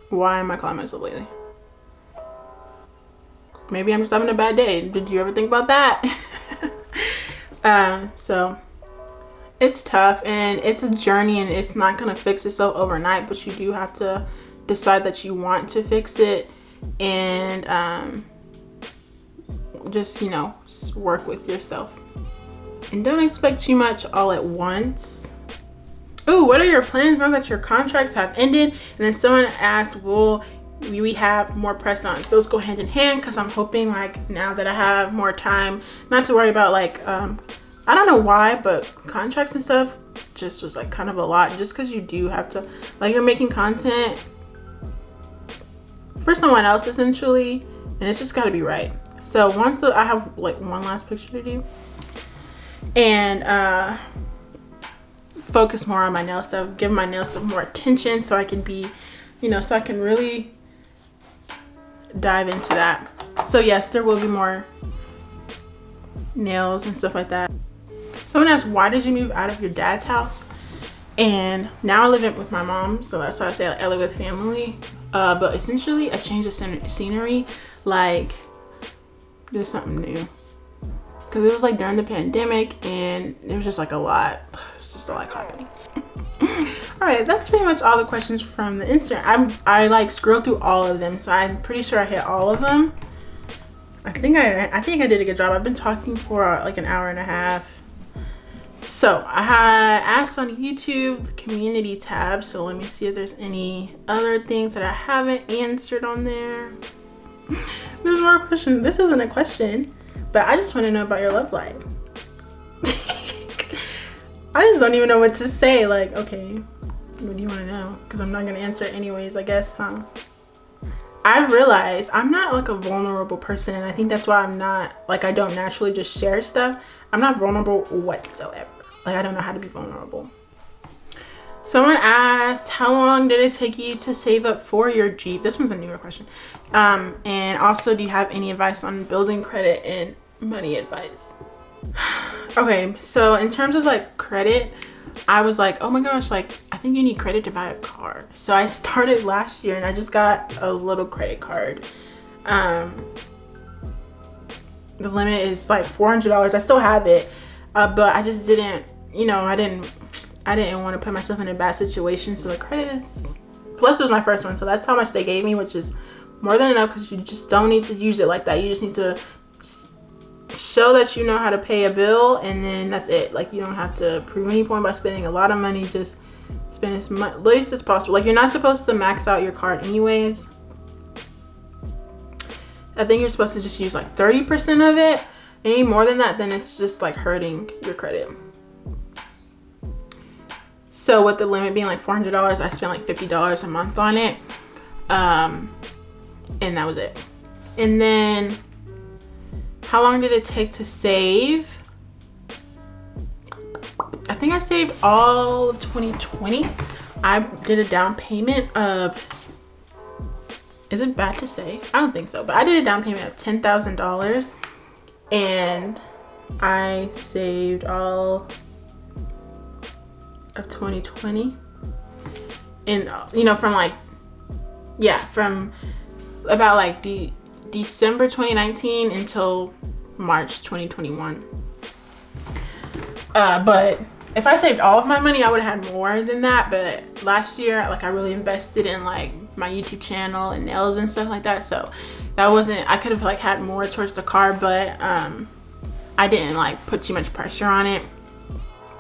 why am I calling myself lazy? Maybe I'm just having a bad day. Did you ever think about that? So it's tough, and it's a journey, and it's not gonna fix itself overnight, but you do have to decide that you want to fix it, and just work with yourself, and don't expect too much all at once. Ooh, what are your plans now that your contracts have ended? And then someone asked, will we have more press-ons? Those go hand in hand, because I'm hoping, like, now that I have more time, not to worry about like I don't know why, but contracts and stuff just was like kind of a lot, just because you do have to, like, you're making content for someone else essentially, and it's just got to be right. So once I have like one last picture to do, and focus more on my nail stuff, give my nails some more attention, so I can be, so I can really dive into that. So yes, there will be more nails and stuff like that. Someone asked, why did you move out of your dad's house? And now I live with my mom, so that's why I say, like, I live with family. But essentially a change of scenery, like, there's something new, because it was like during the pandemic, and it was just like a lot. It's just a lot happening. All right, that's pretty much all the questions from the Instagram. I like scrolled through all of them, so I'm pretty sure I hit all of them. I think I did a good job. I've been talking for like an hour and a half. So I had asked on YouTube, the community tab, so let me see if there's any other things that I haven't answered on there. There's more questions. This isn't a question, but I just want to know about your love life. I just don't even know what to say. Like, okay, what do you want to know? Because I'm not going to answer it anyways, I guess, huh? I've realized I'm not like a vulnerable person, and I think that's why I'm not, like, I don't naturally just share stuff. I'm not vulnerable whatsoever. Like, I don't know how to be vulnerable. Someone asked, how long did it take you to save up for your Jeep? This one's a newer question. And also, do you have any advice on building credit and money advice? Okay, so in terms of like credit, I was like, oh my gosh, like, I think you need credit to buy a car. So I started last year, and I just got a little credit card. The limit is like $400. I still have it, but I just didn't, I didn't want to put myself in a bad situation. So the credit is, plus it was my first one, so that's how much they gave me, which is more than enough, because you just don't need to use it like that. You just need to show that you know how to pay a bill, and then that's it. Like, you don't have to prove any point by spending a lot of money. Just spend as much least as possible. Like, you're not supposed to max out your card anyways. I think you're supposed to just use like 30% of it, Any more than that, then it's just like hurting your credit. So with the limit being like $400, I spent like $50 a month on it. And that was it. And then how long did it take to save? I think I saved all of 2020. I did a down payment of, is it bad to say? I don't think so, but I did a down payment of $10,000 and I saved all of 2020. And you know, from like, yeah, from about like December 2019 until March 2021. But if I saved all of my money, I would have had more than that. But last year, like, I really invested in like my YouTube channel and nails and stuff like that. So that wasn't, I could have like had more towards the car, but I didn't like put too much pressure on it.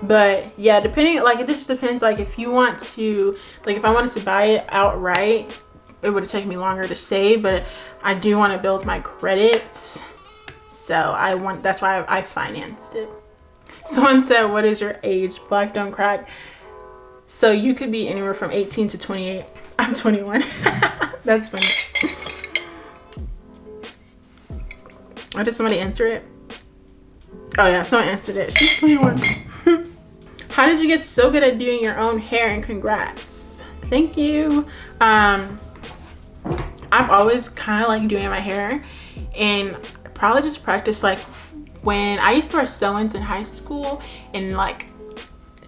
But yeah, depending, like, it just depends. Like, if you want to, like, if I wanted to buy it outright, it would have taken me longer to save, but I do want to build my credits. So that's why I financed it. Someone said, what is your age? Black don't crack. So you could be anywhere from 18 to 28. I'm 21. That's funny. Or did somebody answer it? Oh yeah, someone answered it. She's 21. How did you get so good at doing your own hair, and congrats? Thank you. I've always kind of like doing my hair, and probably just practice like when I used to wear sew-ins in high school, and like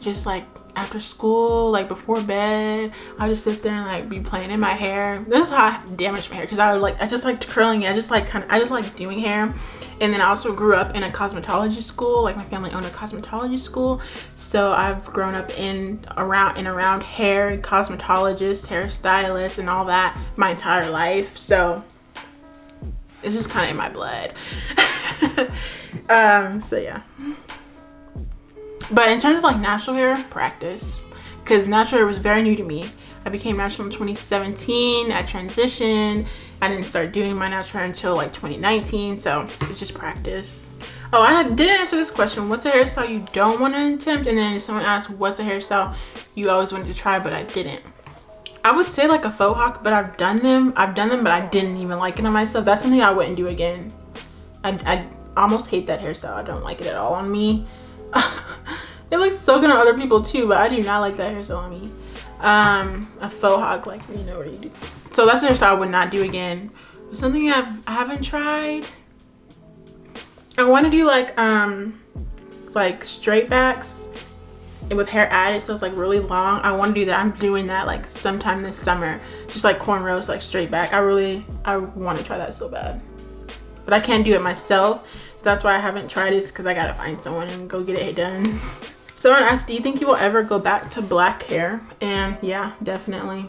just like after school, like before bed, I just sit there and like be playing in my hair. This is how I damaged my hair, because I just liked curling it. I just like doing hair. And then I also grew up in a cosmetology school, like my family owned a cosmetology school. So I've grown up around hair, cosmetologists, hairstylists, and all that my entire life. So it's just kind of in my blood. So yeah. But in terms of like natural hair, practice, because natural hair was very new to me. I became natural in 2017. I transitioned. I didn't start doing my natural hair until like 2019. So it's just practice. Oh, I did answer this question. What's a hairstyle you don't want to attempt? And then someone asked, what's a hairstyle you always wanted to try but I didn't? I would say like a faux hawk, but I've done them, but I didn't even like it on myself. That's something I wouldn't do again. I almost hate that hairstyle. I don't like it at all on me. It looks so good on other people too, but I do not like that hairstyle on me. A faux hawk, like, you know what you do. So that's a hairstyle I would not do again. Something I haven't tried. I want to do like straight backs and with hair added, so it's like really long. I want to do that. I'm doing that like sometime this summer, just like cornrows, like straight back. I want to try that so bad, but I can't do it myself. So that's why I haven't tried it, because I gotta find someone and go get it done. Someone asked, do you think you will ever go back to black hair? And yeah, definitely.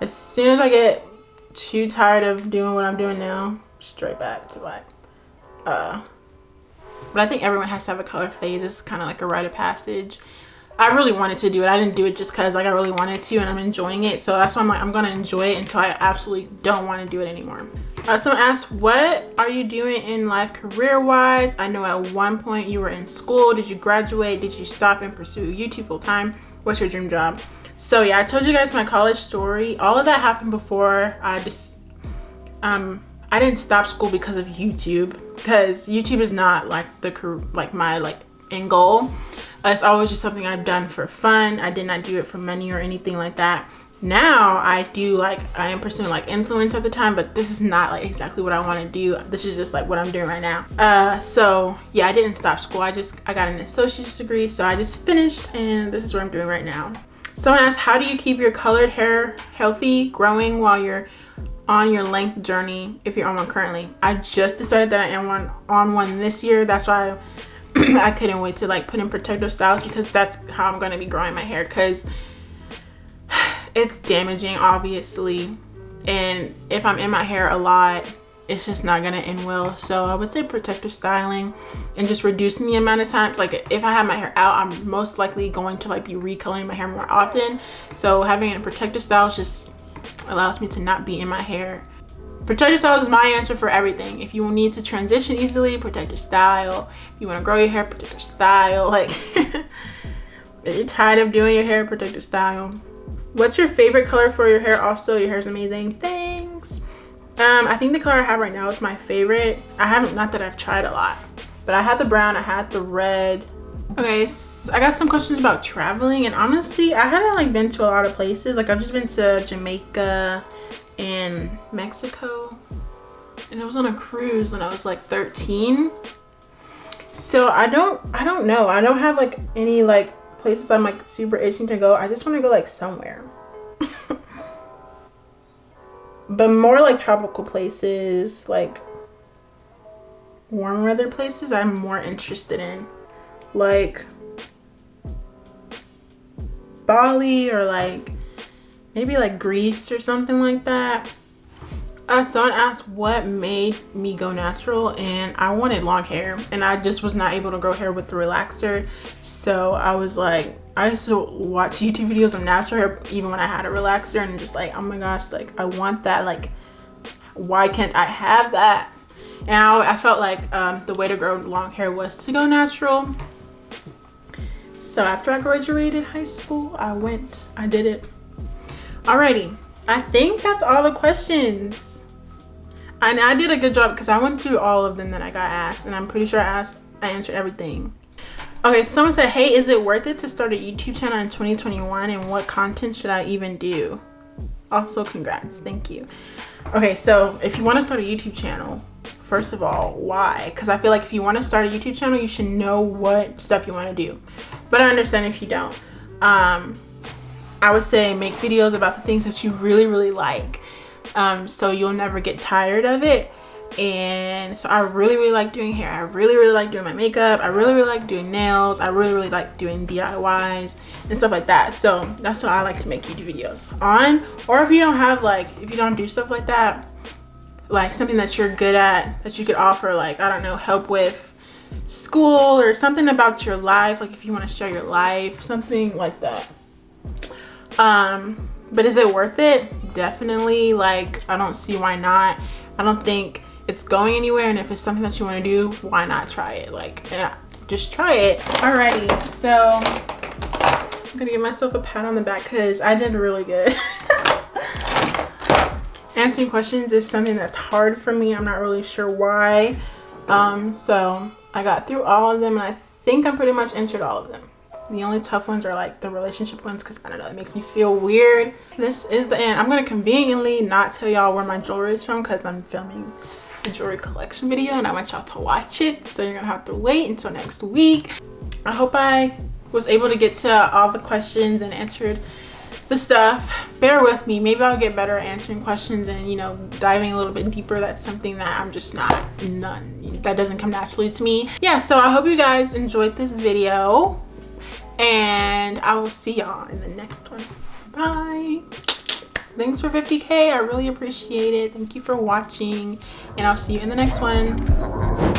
As soon as I get too tired of doing what I'm doing now, straight back to black. But I think everyone has to have a color phase. It's kind of like a rite of passage. I really wanted to do it. I didn't do it just because like I really wanted to, and I'm enjoying it. So that's why I'm like, I'm gonna enjoy it until I absolutely don't want to do it anymore. Someone asked, what are you doing in life career-wise? I know at one point you were in school. Did you graduate? Did you stop and pursue YouTube full time? What's your dream job? So yeah, I told you guys my college story. All of that happened before I didn't stop school because of YouTube, because YouTube is not like my end goal. It's always just something I've done for fun. I did not do it for money or anything like that. Now I am pursuing like influence at the time, but this is not like exactly what I want to do. This is just like what I'm doing right now. So yeah, I didn't stop school. I got an associate's degree, so I just finished, and this is what I'm doing right now. Someone asked, how do you keep your colored hair healthy, growing while you're on your length journey, if you're on one currently? I just decided that I am on one this year. That's why I couldn't wait to like put in protective styles, because that's how I'm going to be growing my hair, because it's damaging obviously, and if I'm in my hair a lot, it's just not going to end well. So I would say protective styling and just reducing the amount of times. Like if I have my hair out, I'm most likely going to like be recoloring my hair more often. So having a protective style just allows me to not be in my hair Protect your style is my answer for everything. If you need to transition easily, protect your style. If you want to grow your hair, protect your style. Like, if you're tired of doing your hair, protect your style. What's your favorite color for your hair? Also, your hair's amazing. Thanks. I think the color I have right now is my favorite. I haven't, not that I've tried a lot, but I had the brown, I had the red. Okay, so I got some questions about traveling, and honestly, I haven't like been to a lot of places. Like, I've just been to Jamaica and Mexico, and I was on a cruise when I was like 13. So I don't know. I don't have like any like places I'm like super itching to go. I just want to go like somewhere. But more like tropical places, like warm weather places, I'm more interested in. Like Bali, or like maybe like Greece or something like that. Someone asked what made me go natural, and I wanted long hair, and I just was not able to grow hair with the relaxer. So I was like, I used to watch YouTube videos of natural hair even when I had a relaxer, and just like, oh my gosh, like I want that. Like, why can't I have that? And I felt like the way to grow long hair was to go natural. So after I graduated high school, I did it. Alrighty, I think that's all the questions. And I did a good job because I went through all of them that I got asked, and I'm pretty sure I answered everything. Okay, someone said, hey, is it worth it to start a YouTube channel in 2021, and what content should I even do? Also, congrats, thank you. Okay, so if you want to start a YouTube channel, first of all, why? Because I feel like if you want to start a YouTube channel, you should know what stuff you want to do. But I understand if you don't. I would say make videos about the things that you really, really like. So you'll never get tired of it. And so I really, really like doing hair. I really, really like doing my makeup. I really, really like doing nails. I really, really like doing DIYs and stuff like that. So that's what I like to make YouTube videos on. Or if you don't have like, if you don't do stuff like that, like something that you're good at that you could offer, like, I don't know, help with school or something about your life. Like if you want to share your life, something like that. But is it worth it? Definitely. Like, I don't see why not. I don't think it's going anywhere, and if it's something that you want to do, why not try it? Like, yeah, just try it. Alrighty, so I'm gonna give myself a pat on the back because I did really good. Answering questions is something that's hard for me. I'm not really sure why. So I got through all of them, and I think I pretty much answered all of them. The only tough ones are like the relationship ones, because I don't know, it makes me feel weird. This is the end. I'm gonna conveniently not tell y'all where my jewelry is from because I'm filming a jewelry collection video and I want y'all to watch it, so you're gonna have to wait until next week. I hope I was able to get to all the questions and answered the stuff. Bear with me, maybe I'll get better at answering questions and, you know, diving a little bit deeper. That's something that I'm just that doesn't come naturally to me. Yeah, so I hope you guys enjoyed this video, and I will see y'all in the next one. Bye. Thanks for 50K. I really appreciate it. Thank you for watching, and I'll see you in the next one.